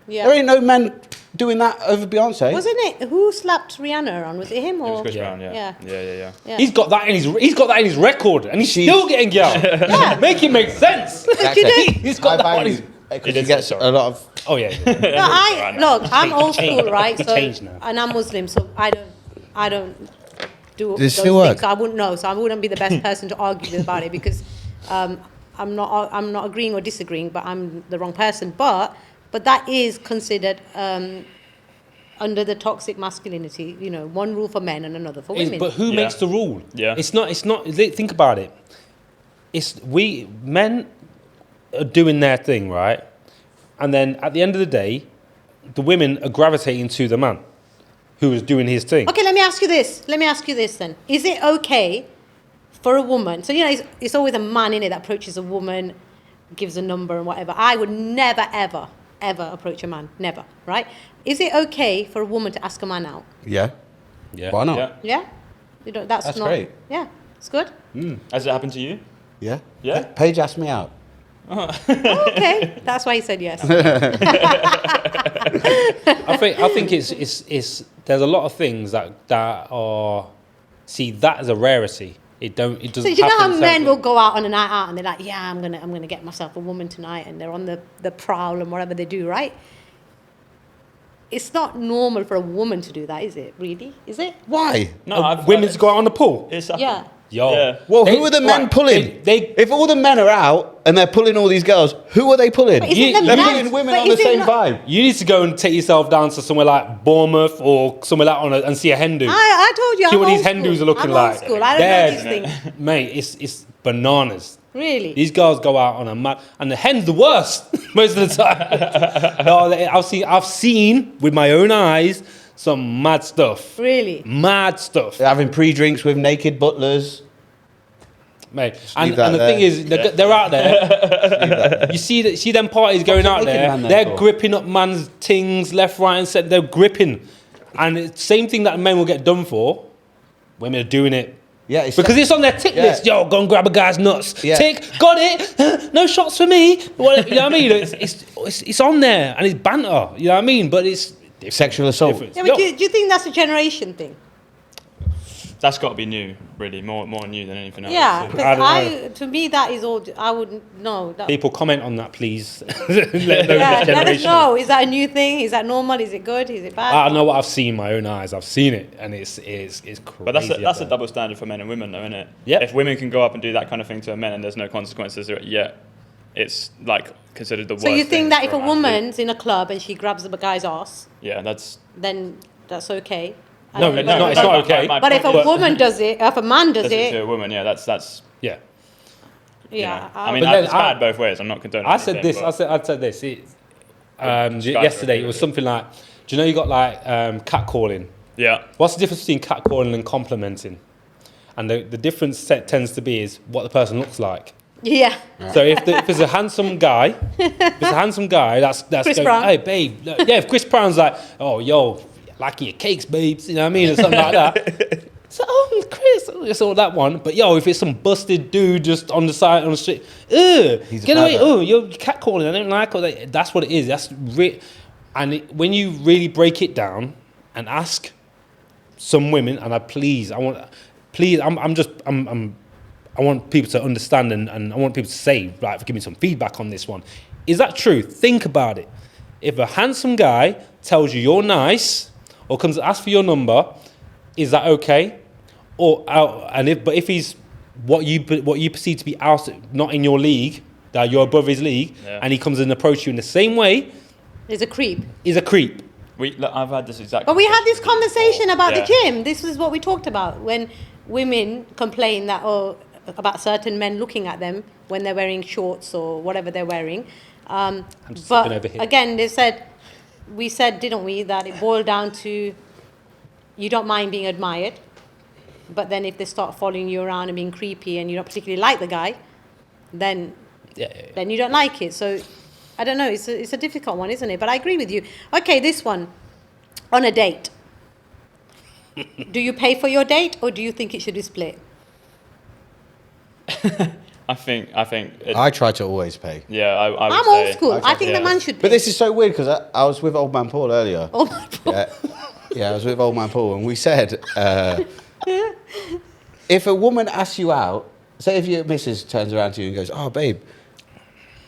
There Yeah. ain't no men doing that over Beyonce. Wasn't it? Who slapped Rihanna around? Was it him It was or? Chris Brown, yeah. Yeah. Yeah. He's got that in his record, and he's still getting girl. Make it make sense. He's got that on his. Because he gets a lot of. Oh yeah. No, I'm old school, right? It So, changed now. and I'm Muslim, so I don't do Does it those still things. work? So I wouldn't know. So I wouldn't be the best person to argue about it because I'm not agreeing or disagreeing, but I'm the wrong person. But that is considered under the toxic masculinity. One rule for men and another for women. But who makes the rule? Yeah. It's not. Think about it. Men are doing their thing, right? And then at the end of the day, the women are gravitating to the man who is doing his thing. Okay, let me ask you this then. Is it okay for a woman? So, it's always a man in it that approaches a woman, gives a number and whatever. I would never, ever, ever approach a man. Never, right? Is it okay for a woman to ask a man out? Yeah. Yeah. Why not? Yeah. Yeah? That's That's not... great. Yeah, it's good. Has it happened to you? Yeah. Yeah? Paige asked me out. Oh, okay, that's why he said yes. I think it's there's a lot of things that are that is a rarity. It doesn't. So you know how happen men so- will go out on a night out and they're like, yeah, I'm gonna get myself a woman tonight, and they're on the prowl and whatever they do, right? It's not normal for a woman to do that, is it? Really? Is it? Why? No, women's go out on the pool. It's Yeah. Yo. Yeah. Well, who are the men pulling? If all the men are out and they're pulling all these girls, who are they pulling? But isn't them They're men- pulling women but on the is it same not- vibe. You need to go and take yourself down to somewhere like Bournemouth or somewhere like and see a hen do. I told you. See I'm what these old hen doos school. are looking I'm like. Old school. I don't know these things. Mate, it's bananas. Really? These girls go out on a mad, and the hen's the worst most of the time. No, I've seen with my own eyes some mad stuff. Really? Mad stuff, They're having pre-drinks with naked butlers. mate. leave And that the there. thing is, they're out there. You see them parties going out naked there. man there They're for? gripping up man's things left, right, and centre. They're gripping, and it's same thing that men will get done for. Women are doing it. Yeah, it's Because it's on their tick Yeah. list. Yo, go and grab a guy's nuts. Yeah. Tick, got it. No shots for me. What, you know what I mean? It's on there and it's banter. You know what I mean? But it's sexual assault. different. Yeah, but do you think that's a generation thing? That's got to be new, really, more new than anything else. Yeah, I because don't to me that is all. I wouldn't know. That, People comment on that, please. yeah, let us know. Is that a new thing? Is that normal? Is it good? Is it bad? I know what I've seen in my own eyes. I've seen it, and it's crazy. But that's out a there. double standard for men and women, though, isn't it? Yep. If women can go up and do that kind of thing to a man and there's no consequences, yet it's like considered the worst. So you thing think that if for a an athlete. woman's in a club and she grabs a guy's ass, Yeah, that's. then that's okay? No, And- it's not. It's not okay. my But if a point is- woman does it, if a man does does it to it, a woman, yeah, that's Yeah. you yeah. know. I mean, But then it's I- bad both ways. I'm not condoning. I said anything, this. but- I said this. Yesterday, it was something like, do you know you got like catcalling? Yeah. What's the difference between catcalling and complimenting? and the difference tends to be is what the person looks like. Yeah. So if it's a handsome guy, that's Chris going, Brown. hey babe, yeah. If Chris Brown's like, oh yo, liking your cakes, babes, you know what I mean, or something like that. So Chris, it's all that one. But yo, if it's some busted dude just on the side on the street, He's a get away, pervert. you're catcalling. I don't like it. That's what it is. That's when you really break it down and ask some women, and I want people to understand and I want people to say, like, give me some feedback on this one. Is that true? Think about it. If a handsome guy tells you you're nice or comes to ask for your number, is that okay? But if he's what you perceive to be out, not in your league, that you're above his league, and he comes and approaches you in the same way, Is a creep. is a creep. I've had this exact. But we had this conversation about the Yeah. gym. This is what we talked about when women complain that about certain men looking at them when they're wearing shorts or whatever they're wearing. just But stepping over here. again, we said, didn't we, that it boiled down to you don't mind being admired, but then if they start following you around and being creepy and you don't particularly like the guy, then then you don't like it. So I don't know. It's a difficult one, isn't it? But I agree with you. Okay, this one. On a date, do you pay for your date or do you think it should be split? I think. I try to always pay. Yeah, I would I'm say. old school. I think the yeah. man should pay. But this is so weird because I was with old man Paul earlier. Oh my God. Yeah, I was with old man Paul, and we said, if a woman asks you out, say if your missus turns around to you and goes, "Oh, babe,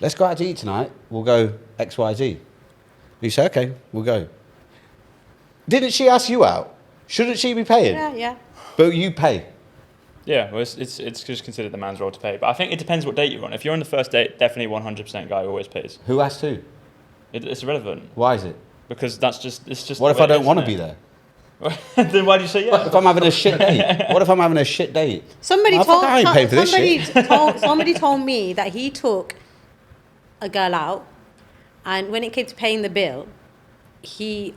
let's go out to eat tonight. We'll go X, Y, Z." You say, "Okay, we'll go." Didn't she ask you out? Shouldn't she be paying? Yeah. But you pay. Yeah, well, it's just considered the man's role to pay. But I think it depends what date you're on. If you're on the first date, definitely 100% guy always pays. Who asked who? It's irrelevant Why is it? because it's just. What the if I way it don't is, want to isn't be it? there? Then why do you say yeah? If I'm having a shit date? What if I'm having a shit date? Somebody I told ain't paying for this shit. somebody told me that he took a girl out, and when it came to paying the bill, he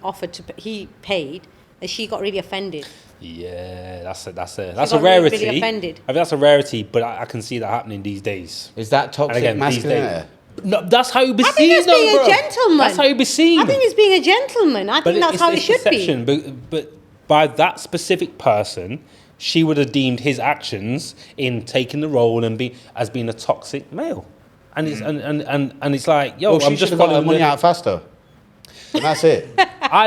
paid, and she got really offended. Yeah, that's a got rarity. really offended. I mean, that's a rarity, but I can see that happening these days. Is that toxic And again, these masculinity? No, that's how you be I think seen, it's being though, a bro. gentleman. That's how you be seen. I think it's being a gentleman. I think that's how it should be. perception. But by that specific person, she would have deemed his actions in taking the role and as being a toxic male. And it's and it's like, yo, Well, I'm she just should have got her following money the, out faster. And that's it. what I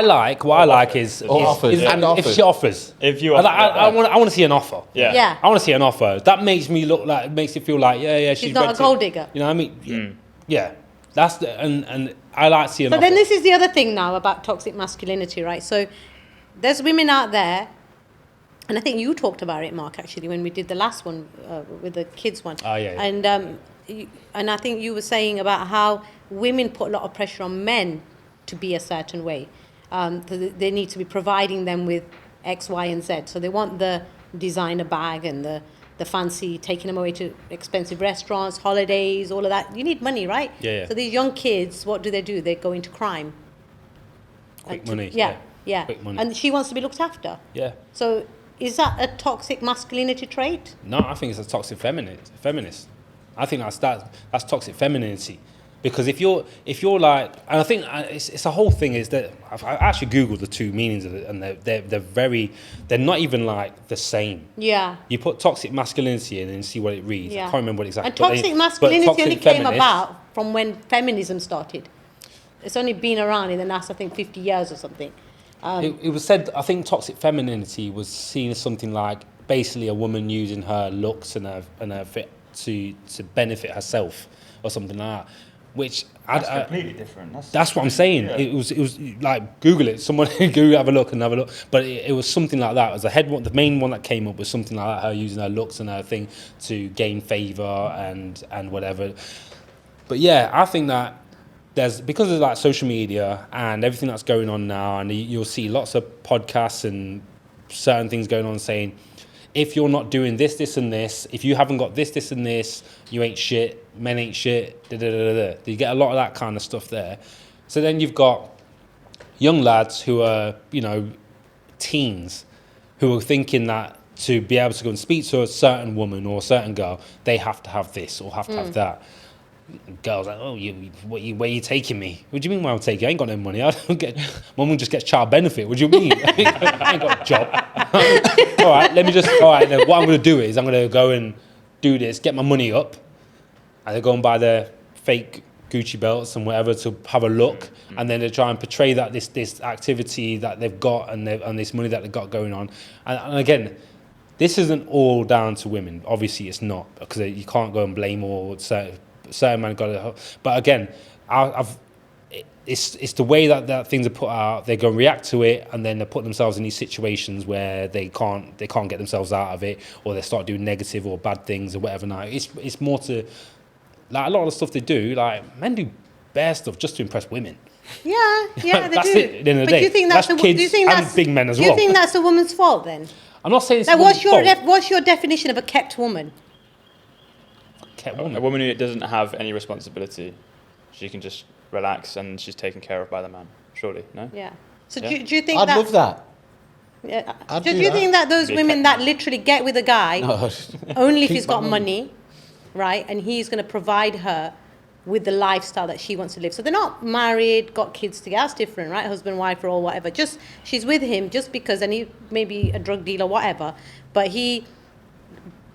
like is offers. is And if offers. she offers. If you I offer, want to see an offer. Yeah. Yeah. I want to see an offer. That makes it feel like she's not a ready gold digger. You know what I mean? Yeah. That's and I like seeing. So then this is the other thing now about toxic masculinity, right? So there's women out there, and I think you talked about it, Mark, actually, when we did the last one with the kids one. Oh, yeah. And I think you were saying about how women put a lot of pressure on men to be a certain way. They need to be providing them with X, Y, and Z. So they want the designer bag and the fancy, taking them away to expensive restaurants, holidays, all of that. You need money, right? Yeah. So these young kids, what do? They go into crime. Quick money. Yeah. Quick money. And she wants to be looked after. Yeah. So is that a toxic masculinity trait? No, I think it's a toxic feminist. I think that's toxic femininity. Because if you're like, and I think it's a whole thing is that I actually googled the two meanings of it, and they're not even like the same. Yeah. You put toxic masculinity in and see what it reads. Yeah. I can't remember what exactly. And toxic but masculinity toxic only came feminist- about from when feminism started. It's only been around in the last, I think, 50 years or something. It was said, I think toxic femininity was seen as something like basically a woman using her looks and her fit to benefit herself or something like that. Which that's completely different. That's what I'm saying. Yeah. It was like Google it. Someone Google have a look. But it was something like that. It was the main one that came up was something like that. Her using her looks and her thing to gain favor and whatever. But yeah, I think that because of like social media and everything that's going on now, and you'll see lots of podcasts and certain things going on saying, if you're not doing this, this, and this, if you haven't got this, this, and this, you ain't shit, men ain't shit, da-da-da-da-da. You get a lot of that kind of stuff there. So then you've got young lads who are, teens, who are thinking that to be able to go and speak to a certain woman or a certain girl, they have to have this or have to have that. Girls like, oh, where you taking me? What do you mean where I'm taking you? I ain't got no money. I don't get. My mum just gets child benefit. What do you mean? I ain't got a job. All right, then what I'm going to do is I'm going to go and do this, get my money up, and they go and buy their fake Gucci belts and whatever to have a look, and then they try and portray that this activity that they've got and this money that they've got going on. And again, this isn't all down to women. Obviously, it's not, because you can't go and blame all certain man got it. But again, it's the way that things are put out. They go and react to it, and then they put themselves in these situations where they can't get themselves out of it, or they start doing negative or bad things or whatever. Now it's more to, like, a lot of the stuff they do. Like, men do bare stuff just to impress women. Yeah, they that's do. it. At the end of the day, Do you think that's kids do you think and that's big men as Do you well. think that's the woman's fault then? I'm not saying it's Like, a woman's fault. what's your definition of a kept woman? Kept A woman. woman who doesn't have any responsibility, she can just relax and she's taken care of by the man. Surely, no? Yeah. So Yeah. do you think I'd that? love that. Yeah. I'd Do do you that. think that those Be a women kept that literally get with a guy No. only if Keep he's got my money, right, and he's going to provide her with the lifestyle that she wants to live. So they're not married, got kids together. That's different, right? Husband, wife, or whatever. Just she's with him just because, and he maybe a drug dealer, whatever. But he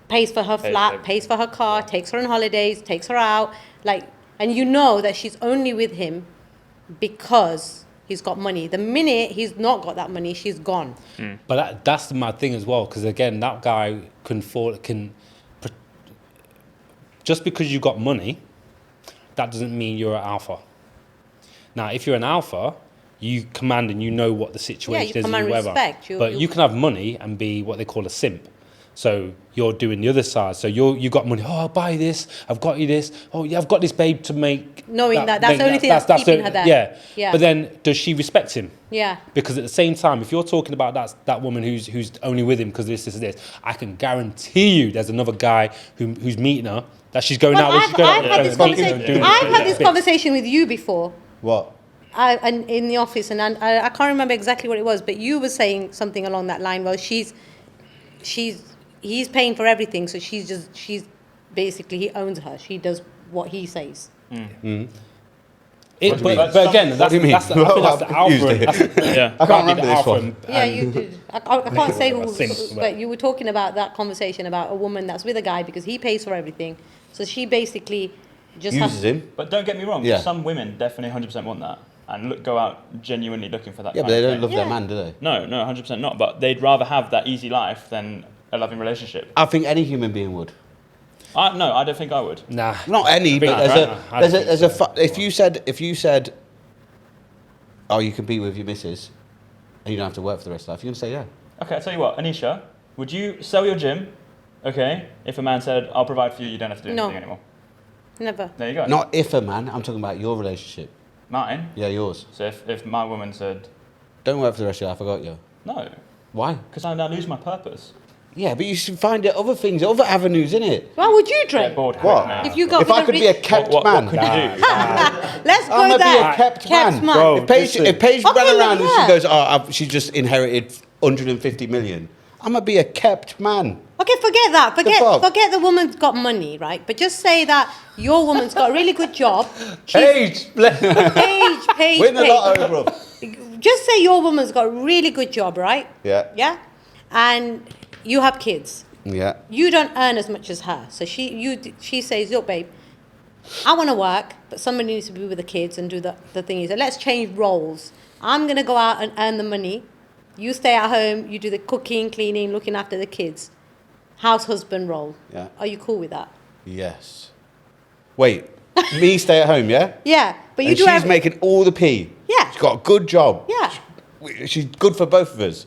pays for her flat, pays for her car, takes her on holidays, takes her out, like, and you know that she's only with him because he's got money. The minute he's not got that money, she's gone. But that's the mad thing as well, because again, that guy just because you got money, that doesn't mean you're an alpha. Now, if you're an alpha, you command and you know what the situation is command and whatever. respect. But you can have money and be what they call a simp. So you're doing the other side. So you got money. Oh, I'll buy this. I've got you this. Oh, yeah, I've got this babe to make. Knowing that's the only thing that's keeping her there. Yeah. Yeah. But then, does she respect him? Yeah. Because at the same time, if you're talking about that woman who's only with him because this, I can guarantee you there's another guy who's meeting her that she's going out with. I've had this conversation with you before. What? And in the office, and I can't remember exactly what it was, but you were saying something along that line. Well, he's paying for everything, so she's basically, he owns her. She does what he says. But But again, What do you mean? that's the alpha. Yeah. I can't remember this one. Yeah, you did. I can't say who, Simp, but you were talking about that conversation about a woman that's with a guy because he pays for everything. So she basically just Uses him. But don't get me wrong, Yeah. some women definitely 100% want that and go out genuinely looking for that Yeah, kind but they of don't thing. love their Yeah. man, do they? No, 100% not. But they'd rather have that easy life than a loving relationship. I think any human being would. No, I don't think I would. Nah. Not any, but I don't think so. if you said, oh, you can be with your missus, and you don't have to work for the rest of life, you're gonna say yeah. Okay, I'll tell you what, Anisha, would you sell your gym, okay, if a man said, I'll provide for you, you don't have to do No. anything anymore? never. There you go. Not if a man. I'm talking about your relationship. Mine. Yeah, yours. So if my woman said, Don't work for the rest of your life. I got you. no, Why? because I now lose my purpose. Yeah, but you should find it other things, other avenues, innit? Why would you Get drink? bored. What? having it. If you got If I could be a rich, kept What man, could you do? let's go I'm gonna there. be a kept man. Bro, If Paige listen. ran around and yeah. she goes, oh, she just inherited 150 million, I'm gonna be a kept man. Okay, forget that. fuck? Forget the woman's got money, right? But just say that your woman's got a really good job. Paige, Paige. Win the lotto, bro. Just say your woman's got a really good job, right? Yeah. Yeah? And you have kids. Yeah. You don't earn as much as her. So she says, look, babe, I want to work, but somebody needs to be with the kids and do the thing. So let's change roles. I'm going to go out and earn the money. You stay at home. You do the cooking, cleaning, looking after the kids. House husband role. Yeah. Are you cool with that? Yes. Wait, me stay at home, yeah? Yeah. But you And do she's making all the pee. Yeah. She's got a good job. Yeah. She's good for both of us.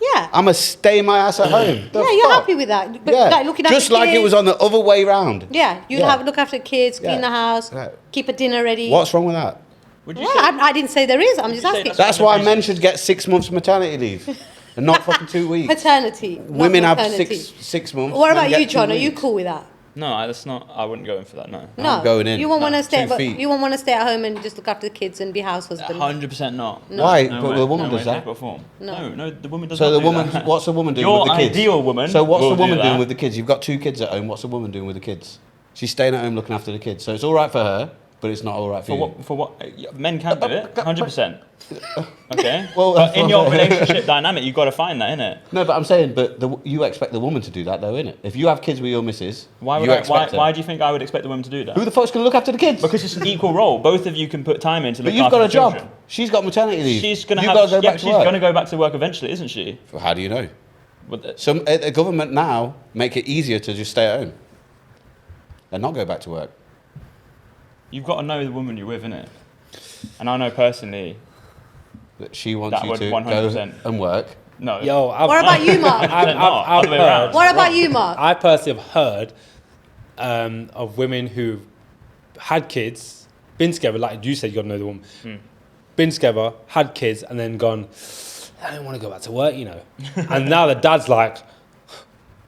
Yeah. I'm going to stay my ass at home. The Yeah, you're fuck? happy with that. But Yeah. like looking after Just like it kids. was on the other way round. Yeah, you Yeah. look after kids, clean Yeah. the house, Yeah. keep a dinner ready. What's wrong with that? Would Yeah, you say, I didn't say there is. I'm just you say asking. That's why men should get 6 months maternity leave and not fucking 2 weeks. Paternity. not Women have maternity. six months. What men about get you, 2 John? Are you weeks. cool with that? that's not. I wouldn't go in for that. No. No, I'm going in. You won't want to stay. 2 feet. You won't want to stay at home and just look after the kids and be house husband. 100% not. No. Why? No But way. the woman No does way, that. shape or form. No. No, the woman does So not the do woman, that. what's the woman doing Your with the kids? ideal woman So what's will the woman do doing that. with the kids? You've got 2 kids at home. What's the woman doing with the kids? She's staying at home looking after the kids. So it's all right for her, but it's not all right for you. For what? Men can do it. 100%. Okay. Well, but in your relationship dynamic, you've got to find that, innit? No, but I'm saying, you expect the woman to do that, though, innit? If you have kids with your missus, Why you would expect her. why do you think I would expect the woman to do that? Who the fuck's going to look after the kids? Because it's an equal role. Both of you can put time in to look but you've after got a the job. children. She's got maternity leave. She's gonna You've have. got to go back to she's work. gonna go back to work eventually, isn't she? Well, how do you know? But The government now make it easier to just stay at home and not go back to work. you've got to know the woman you're with, innit? And I know personally. That she wants That you would to 100%. go and work. No. Yo, What about you, Mark? Other way around. What about you, Mark? I personally have heard of women who've had kids, been together, like you said, you got to know the woman, been together, had kids, and then gone, I don't want to go back to work, you know. And now the dad's like,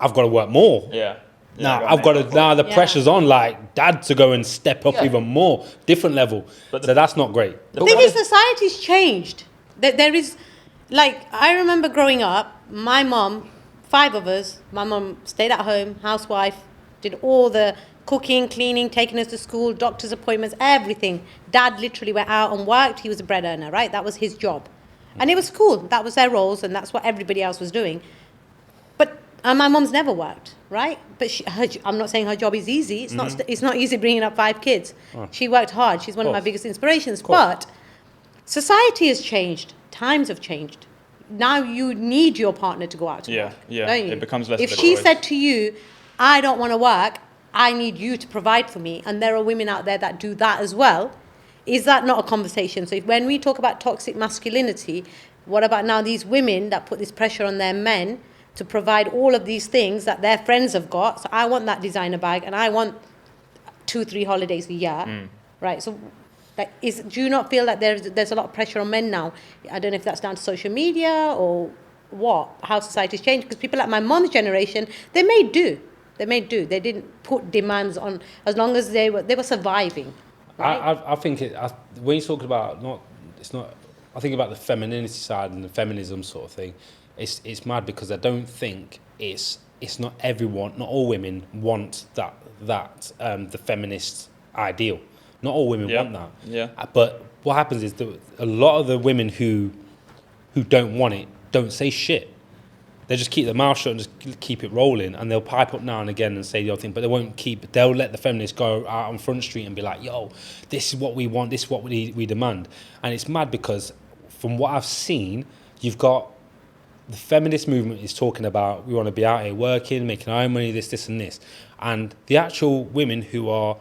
I've got to work more. Yeah. Now now the Yeah. pressure's on, like dad to go and step up even more, different level. But So that's not great. The thing is, society's changed. There is, like, I remember growing up, my mom, 5 of us, my mom stayed at home, housewife, did all the cooking, cleaning, taking us to school, doctor's appointments, everything. Dad literally went out and worked. He was a bread earner, right? That was his job. And it was cool. That was their roles, and that's what everybody else was doing. But my mom's never worked, right? But I'm not saying her job is easy. It's not easy bringing up 5 kids. She worked hard. She's one of my biggest inspirations. But society has changed. Times have changed. Now you need your partner to go out to work. Yeah. Don't you? It becomes less If of a she choice. said to you, I don't want to work, I need you to provide for me, and there are women out there that do that as well, is that not a conversation? So when we talk about toxic masculinity, what about now these women that put this pressure on their men to provide all of these things that their friends have got? So I want that designer bag, and I want 2-3 holidays a year, right? So do you not feel that there's a lot of pressure on men now? I don't know if that's down to social media or what, how society's changed, because people like my mom's generation, they made do. They didn't put demands on, as long as they were surviving. Right? I think when you talk about I think about the femininity side and the feminism sort of thing. It's mad because I don't think it's not everyone, not all women want that the feminist ideal. Not all women want that. Yeah. But what happens is that a lot of the women who don't want it don't say shit. They just keep their mouth shut and just keep it rolling, and they'll pipe up now and again and say the other thing, but they'll let the feminists go out on Front Street and be like, yo, this is what we want, this is what we demand. And it's mad because from what I've seen, you've got the feminist movement is talking about we want to be out here working, making our own money, this and this. And the actual women who are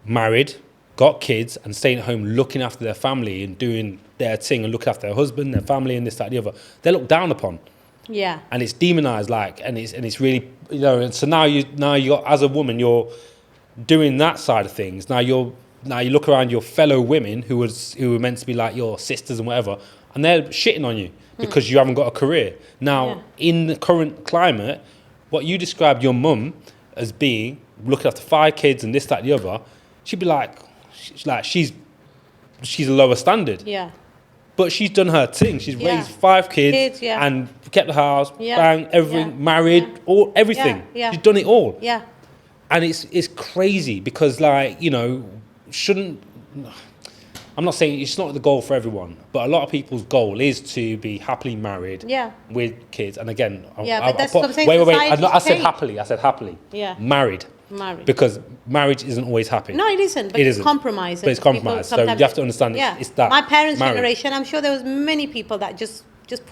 married, got kids and staying at home looking after their family and doing their thing and looking after their husband, their family and this, that, the other, they're looked down upon. Yeah. And it's demonized, and it's really, you know, and so now you got, as a woman, you're doing that side of things. Now you look around your fellow women who were meant to be like your sisters and whatever, and they're shitting on you because you haven't got a career. Now, in the current climate, what you described your mum as being, looking after 5 kids and this, that, the other, she'd be like, she's a lower standard. Yeah. But she's done her thing. She's raised 5 kids and kept the house, bang, everything, married, everything. Yeah. She's done it all. Yeah. And it's crazy because, like, you know, I'm not saying it's not the goal for everyone, but a lot of people's goal is to be happily married with kids. And again, but that's what I'm saying. Wait. I said Changed. happily. I said happily. Yeah. Married. Because marriage isn't always happy. No, it isn't. But it's compromise. But it's compromise. So you have to understand it's that. My parents' marriage. generation, I'm sure there was many people that just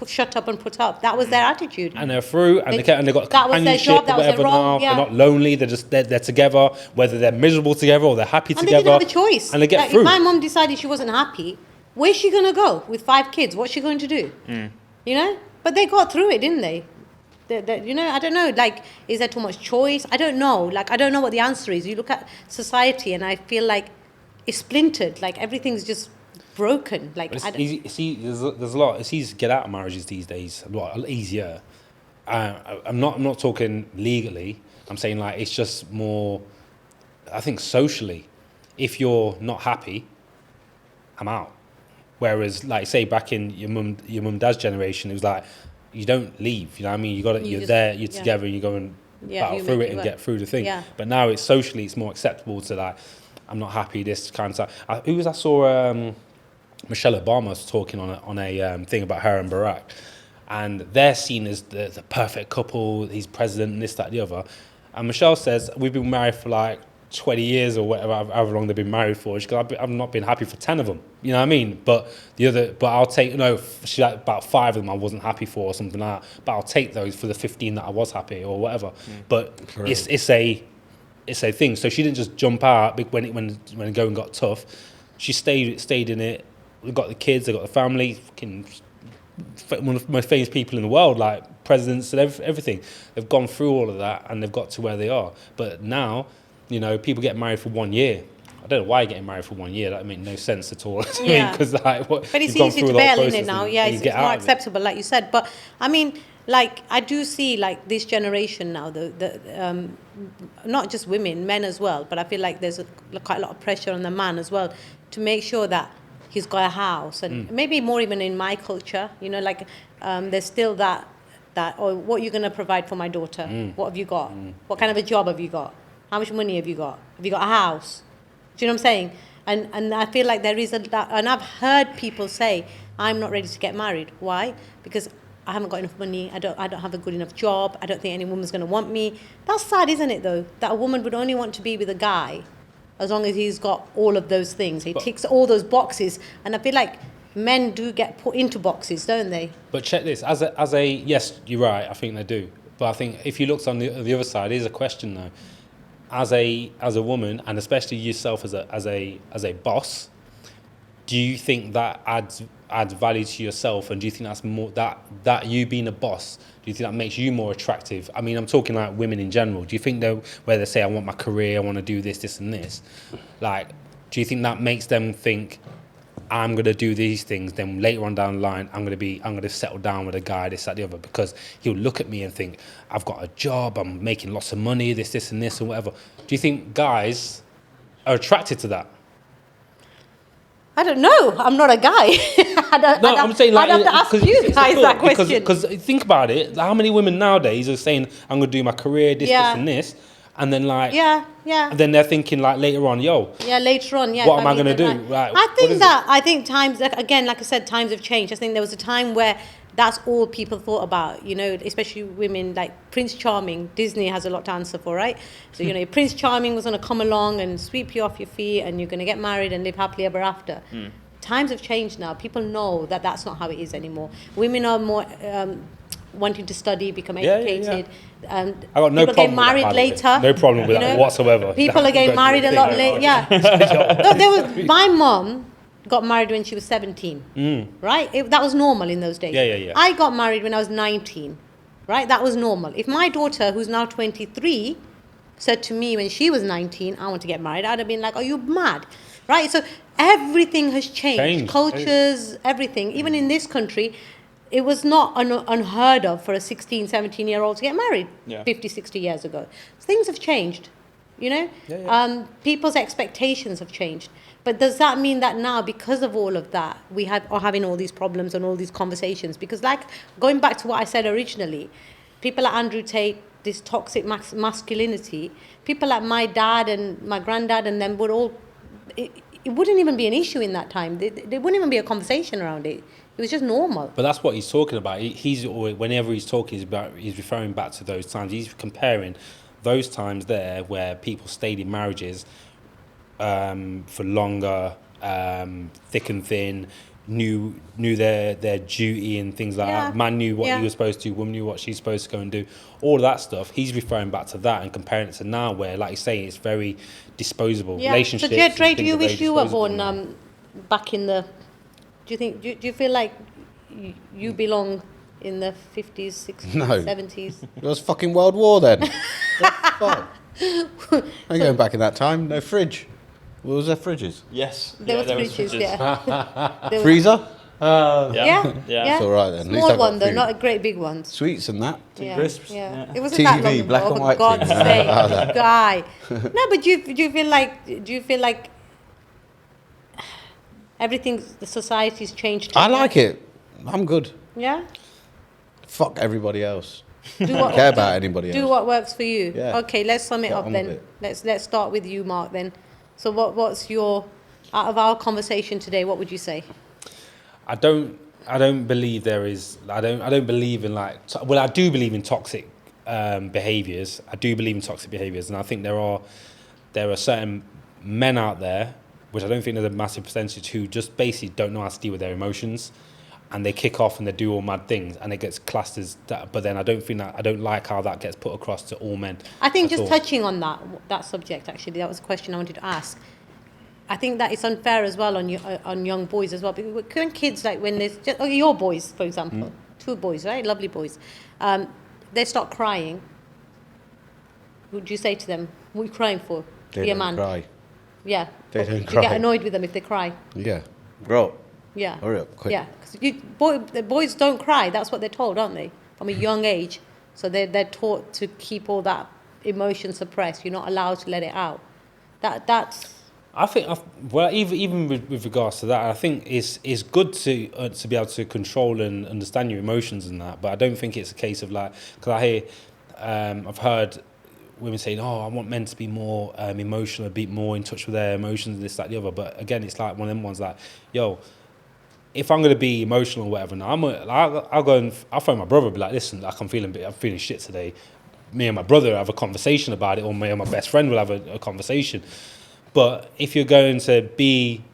shut up and put up. That was their attitude. And they're through, and they got that was their companionship job, or that was their whatever role, now. They're not lonely. They're together, whether they're miserable together or they're happy And together. they didn't have a choice. And they get like, through. If my mum decided she wasn't happy, where's she going to go with 5 kids? What's she going to do? You know? But they got through it, didn't they? You know, I don't know, like, is there too much choice? I don't know. Like, I don't know what the answer is. You look at society and I feel like it's splintered. Like, everything's just broken. Like, But it's easy. There's a lot. It's easy to get out of marriages these days. A lot easier. I'm not talking legally, I'm saying like it's just more. I think socially, if you're not happy, I'm out. Whereas, like say back in your mum dad's generation, it was like you don't leave. You know what I mean? You're there, you're together, and you go and battle you through make it it and work. get through the thing. Yeah. But now it's socially, it's more acceptable to like, I'm not happy. This kind of stuff. I saw Michelle Obama was talking on a thing about her and Barack, and they're seen as the perfect couple. He's president, and this, that, the other. And Michelle says we've been married for like 20 years or whatever, however long they've been married for. She goes, I've not been happy for 10 of them. You know what I mean? But I'll take, she's like about 5 of them I wasn't happy for or something like that. But I'll take those for the 15 that I was happy or whatever. But it's a thing. So she didn't just jump out when the going got tough. She stayed in it. We've got the kids, they've got the family, fucking one of the most famous people in the world, like presidents and everything. They've gone through all of that and they've got to where they are. But now, people get married for 1 year. I don't know why you're getting married for 1 year. That makes no sense at all. Because like, but it's easy to bail in it now. Yeah, it's more acceptable, like you said. But I mean, like I do see like this generation now, the not just women, men as well. But I feel like there's quite a lot of pressure on the man as well to make sure that he's got a house, and maybe more even in my culture. There's still that what are you going to provide for my daughter? What have you got? What kind of a job have you got? How much money have you got? Have you got a house? Do you know what I'm saying? And I feel like there is and I've heard people say, I'm not ready to get married. Why? Because I haven't got enough money. I don't have a good enough job. I don't think any woman's going to want me. That's sad, isn't it, though? That a woman would only want to be with a guy as long as he's got all of those things. He ticks all those boxes. And I feel like men do get put into boxes, don't they? But check this. As a yes, you're right. I think they do. But I think if you looked on the other side, here's a question, though. As a woman, and especially yourself as a boss, do you think that adds value to yourself, and do you think that's more that you being a boss, do you think that makes you more attractive? I mean, I'm talking like women in general. Do you think where they say I want my career, I want to do this and this, like, do you think that makes them think I'm going to do these things, then later on down the line, I'm going to settle down with a guy, this, that, the other, because he'll look at me and think, I've got a job, I'm making lots of money, this and this, and whatever. Do you think guys are attracted to that? I don't know. I'm not a guy. I'm saying like... I'd have to ask you guys that question. Because think about it, how many women nowadays are saying, I'm going to do my career, this and this, and then like... Yeah. And then they're thinking like later on, later on, what am I going to do? Like, I think times, again, like I said, times have changed. I think there was a time where that's all people thought about, especially women, like Prince Charming. Disney has a lot to answer for, right? So, Prince Charming was going to come along and sweep you off your feet and you're going to get married and live happily ever after. Times have changed now. People know that that's not how it is anymore. Women are more wanting to study, become educated. I got no people problem get married with that, later. No problem with that whatsoever. People are getting married a lot later. Yeah. My mum got married when she was 17. Right? That was normal in those days. Yeah. I got married when I was 19. Right? That was normal. If my daughter, who's now 23, said to me when she was 19, I want to get married, I'd have been like, are you mad? Right? So everything has changed. Cultures, everything. Even in this country, it was not unheard of for a 16, 17-year-old to get married 50, 60 years ago. Things have changed, People's expectations have changed. But does that mean that now, because of all of that, we are having all these problems and all these conversations? Because like, going back to what I said originally, people like Andrew Tate, this toxic masculinity, people like my dad and my granddad and them would all... It wouldn't even be an issue in that time. There wouldn't even be a conversation around it. It was just normal. But that's what he's talking about. He's always, whenever he's talking, he's referring back to those times. He's comparing those times there where people stayed in marriages for longer, thick and thin, knew their duty and things like that. Man knew what he was supposed to do, woman knew what she's supposed to go and do. All of that stuff, he's referring back to that and comparing it to now where, like you say, it's very disposable. Relationships. So, Dre, do you wish you were born back in the... Do you feel like you belong in the 50s, 60s, 70s? It was fucking World War then. I'm going back in that time. No fridge. Was there fridges? Yes. There was fridges, yeah. Freezer? Yeah. Yeah. It's all right then. At least I Small got one though, food. not a great big one. Sweets and that. Yeah, crisps. yeah. Yeah. It wasn't that long TV, ago. black and white For God's TV. sake, guy. No, but do you feel like everything, the society's changed? I like it. I'm good. Yeah. Fuck everybody else. Do what, Care about anybody else. do what works for you. Yeah. Okay, let's sum it Get up on with then. it. Let's start with you, Mark. Then. So what's your, out of our conversation today, what would you say? I don't believe there is. I don't believe in like. Well, I do believe in toxic behaviors. I do believe in toxic behaviors, and I think there are certain men out there, which I don't think there's a massive percentage, who just basically don't know how to deal with their emotions, and they kick off and they do all mad things, and it gets classed as that. But then I don't like how that gets put across to all men. I think at just all. touching on that subject, actually, that was a question I wanted to ask. I think that it's unfair as well on young boys as well. Because when kids, like when there's just, your boys, for example, 2 boys, right, lovely boys, they start crying. Would you say to them, "What are you crying for? They Be a don't man." cry. Yeah. They don't You cry. get annoyed with them if they cry. Yeah. Grow up. Yeah. Hurry up, quick. Yeah, because the boys don't cry. That's what they're told, aren't they? From a young age. So they're taught to keep all that emotion suppressed. You're not allowed to let it out. That's. I think, well, even with regards to that, I think it's good to be able to control and understand your emotions and that. But I don't think it's a case of like, because I hear, I've heard women saying, "Oh, I want men to be more emotional, be more in touch with their emotions, this, that, the other." But again, it's like one of them ones like, yo, if I'm gonna be emotional or whatever, now I'll go and I'll phone my brother, and be like, "Listen, like I'm feeling shit today." Me and my brother have a conversation about it, or me and my best friend will have a conversation. But if you're going to be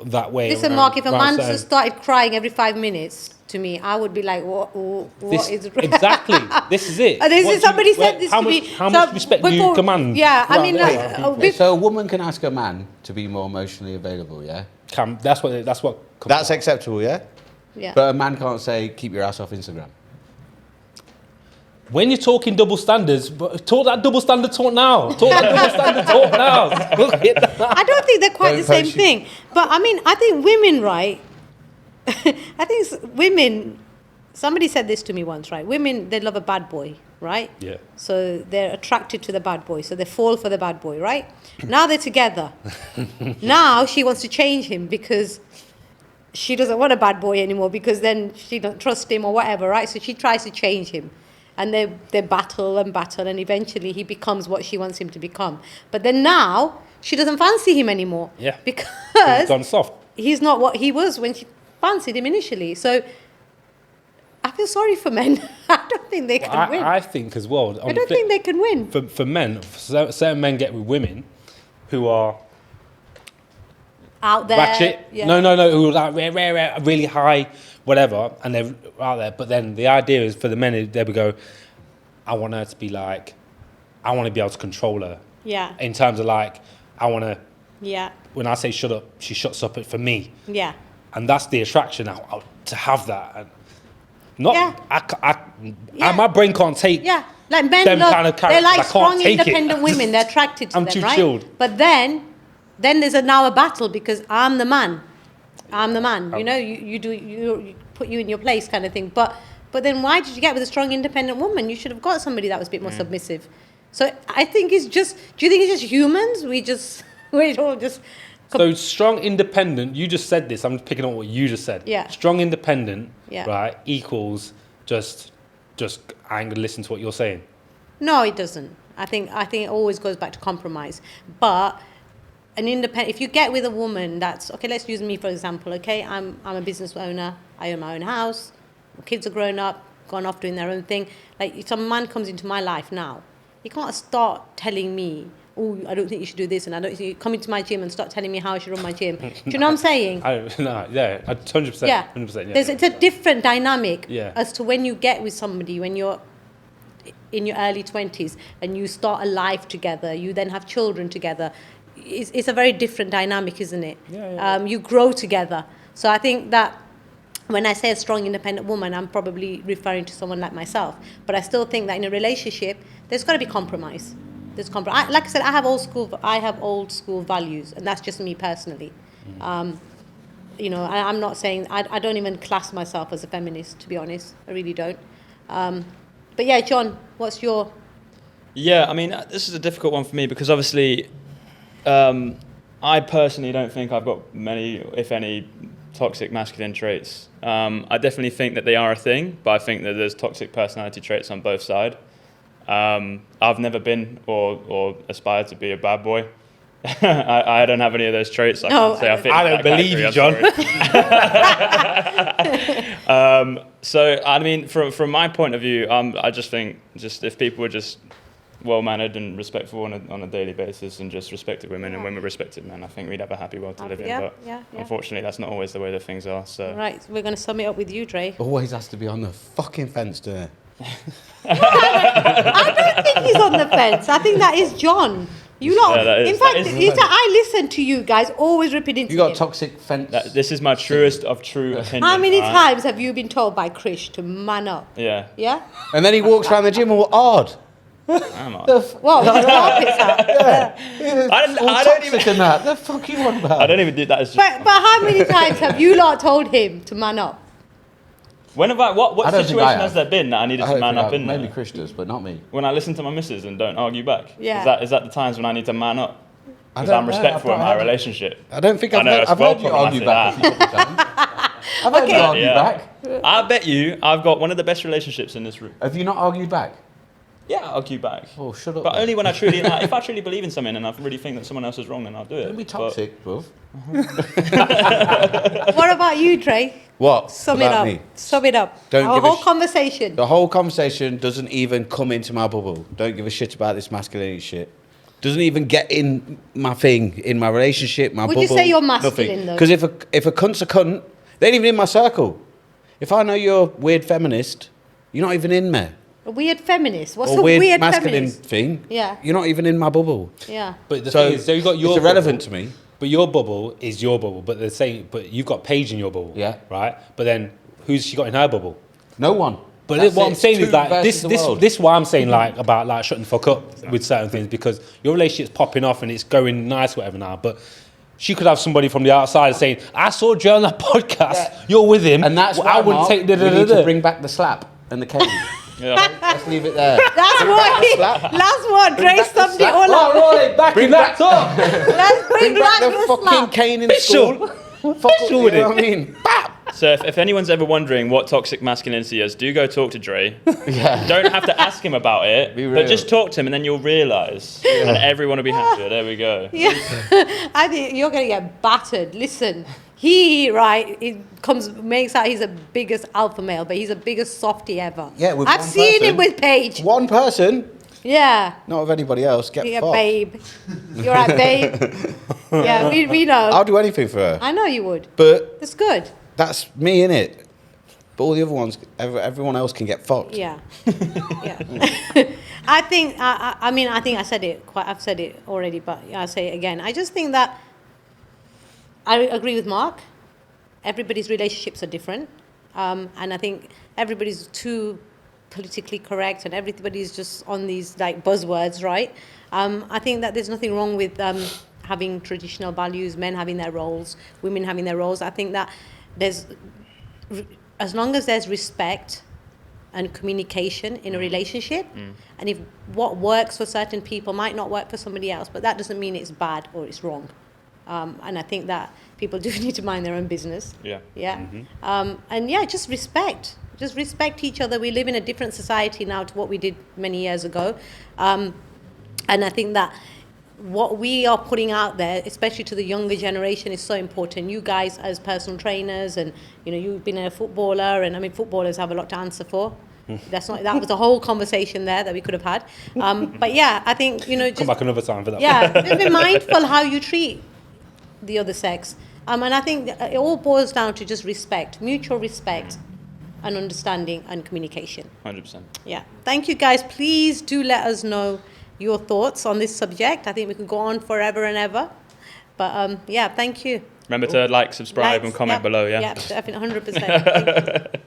that way, Listen, Mark, if a man just started crying every 5 minutes to me, I would be like, what is exactly? This is it. Somebody said this to me. How much respect do you command? Yeah, I mean, So a woman can ask a man to be more emotionally available, yeah? That's what. That's acceptable, yeah? yeah. But a man can't say, keep your ass off Instagram. When you're talking double standards, talk that double standard talk now. Talk that double standard talk now. Look at that. I don't think they're quite Don't the same push you. thing. But I mean, I think women, right? I think women. Somebody said this to me once, right? Women, they love a bad boy, right? Yeah. So they're attracted to the bad boy. So they fall for the bad boy, right? Now they're together. Now she wants to change him because she doesn't want a bad boy anymore, because then she don't trust him or whatever, right? So she tries to change him. And they battle, and eventually he becomes what she wants him to become. But then now she doesn't fancy him anymore. Yeah. Because He's gone soft. he's not what he was when she fancied him initially. So I feel sorry for men. I don't think they can win. I think as well. I don't think they can win. For men, certain men get with women who are Out there. ratchet. Yeah. No, who are like rare, really high, whatever, and they're out there. But then the idea is for the men, they would go, I want her to be like, I want to be able to control her. Yeah. In terms of like, I want to, Yeah. when I say shut up, she shuts up for me. Yeah. And that's the attraction to have that. And not, Yeah. my brain can't take. Yeah. Like men Them love, kind of they're characters. I like can't strong, take it. independent women. They're attracted to I'm them, too right? chilled. But then there's now a battle, because I'm the man. I'm the man. You know, you put you in your place kind of thing. But then why did you get with a strong, independent woman? You should have got somebody that was a bit more submissive. So I think it's just, do you think it's just humans? We're all just... So strong, independent, you just said this, I'm just picking up what you just said. Yeah. Strong, independent, Yeah. right, equals just I ain't gonna listen to what you're saying. No, it doesn't. I think it always goes back to compromise. But an independent, if you get with a woman that's, okay, let's use me for example, okay? I'm a business owner, I own my own house, my kids are grown up, gone off doing their own thing. Like, if some man comes into my life now, he can't start telling me, oh, I don't think you should do this, and I don't think you come into my gym and start telling me how I should run my gym. Do you know what I'm saying? 100%. Yeah. 100%. Yeah. It's a different dynamic Yeah. as to when you get with somebody, when you're in your early 20s and you start a life together, you then have children together. It's a very different dynamic, isn't it? Yeah. You grow together. So I think that when I say a strong, independent woman, I'm probably referring to someone like myself. But I still think that in a relationship, there's got to be compromise. Like I said, I have old school values, and that's just me personally. I'm not saying, I don't even class myself as a feminist, to be honest. I really don't. But yeah, John, what's your... Yeah, I mean, this is a difficult one for me because obviously I personally don't think I've got many, if any, toxic masculine traits. I definitely think that they are a thing, but I think that there's toxic personality traits on both sides. I've never been or aspired to be a bad boy. I don't have any of those traits. I can't say I fit I into don't that believe you, category, John. So, I mean, from my point of view, I just think if people were just well-mannered and respectful on a daily basis and just respected women and women respected men, I think we'd have a happy world to live in. But unfortunately, that's not always the way that things are. So. Right, we're going to sum it up with you, Dre. Always has to be on the fucking fence, doesn't it? I don't think he's on the fence. I think that is John. You lot. Yeah, in fact, I listen to you guys, always repeating. You got toxic fence. This is my truest of true opinion. How many times have you been told by Krish to man up? Yeah. Yeah? And then he walks around the gym all hard. I'm not. Well, his carpet's out. I don't even. That. The fuck you on about? I don't even do that. As just, But how many times have you lot told him to man up? when have I? What I don't think situation I has there been that I needed to man up in? Maybe there? Chris does, but not me. When I listen to my missus and don't argue back. Yeah. Is that the times when I need to man up? I Because don't I'm know, respectful in my relationship. I don't think I I've know, heard, it's I've well heard you argue problematic, back a few times. I've heard you argue back. I bet you I've got one of the best relationships in this room. Have you not argued back? Yeah, I'll argue back. Oh, shut up. But then. only when I truly, if I truly believe in something and I really think that someone else is wrong, then I'll do it. Don't be toxic, bruv. What about you, Dre? What? Sum it about up. me? Sum it up. Don't Our give a whole sh- conversation. The whole conversation doesn't even come into my bubble. Don't give a shit about this masculinity shit. Doesn't even get in my thing, in my relationship, my Would bubble. you say you're masculine, though? Because if a cunt's a cunt, they ain't even in my circle. If I know you're a weird feminist, you're not even in there. A weird feminist. What's Or a weird masculine feminist? thing. Yeah. You're not even in my bubble. Yeah. But the So thing is, so you got your it's irrelevant bubble, to me. But your bubble is your bubble. But they're saying, but you've got Paige in your bubble. Yeah. Right. But then who's she got in her bubble? No one. But That's what it. I'm saying It's is like two this versus the world. is why I'm saying like about like shutting the fuck up with certain things, because your relationship's popping off and it's going nice, whatever now. But she could have somebody from the outside saying, "I saw Joe on that podcast. Yeah. You're with him, And that's I why, wouldn't Mark, take we need to the bring back the slap and the cane. Yeah. Let's leave it there. That's what. Last one. Dre back the summed it slap. all up. Right, back in that talk. Let's bring Bring back back the the fucking slap. cane in Official. school. Fuck Official you with know it. what I mean? Bap! So if anyone's ever wondering what toxic masculinity is, do go talk to Dre. Yeah. Don't have to ask him about it, Be but real. just talk to him and then you'll realise. And everyone will be happier. There we go. Yeah. I think you're going to get battered. Listen, he makes out he's the biggest alpha male, but he's the biggest softie ever. Yeah, with I've one seen person. him with Paige. One person, Yeah. not with anybody else. Get Yeah, fucked. babe. You're right, babe. Yeah, we know. I'll do anything for her. I know you would. But It's good. that's me, innit? But all the other ones, everyone else can get fucked. Yeah. Yeah. I think, I mean, I think I said it I've said it already, but I'll say it again. I just think that I agree with Mark. Everybody's relationships are different. And I think everybody's too politically correct and everybody's just on these like buzzwords, right? I think that there's nothing wrong with having traditional values, men having their roles, women having their roles. I think that as long as there's respect and communication in a relationship, and if what works for certain people might not work for somebody else, but that doesn't mean it's bad or it's wrong. And I think that people do need to mind their own business. Yeah. Yeah. And yeah, just respect. Just respect each other. We live in a different society now to what we did many years ago. And I think that what we are putting out there, especially to the younger generation, is so important. You guys as personal trainers, and you know, you've been a footballer, and I mean, footballers have a lot to answer for. That was a whole conversation there that we could have had. But yeah, I think, you know, just Come back another time for that. yeah, just be mindful how you treat the other sex. And I think it all boils down to just respect, mutual respect and understanding and communication. 100%. Yeah. Thank you, guys. Please do let us know your thoughts on this subject. I think we could go on forever and ever. But yeah, thank you. Remember to like, subscribe, and Likes, comment yep, below, yeah? Yeah, definitely, 100%. Thank you.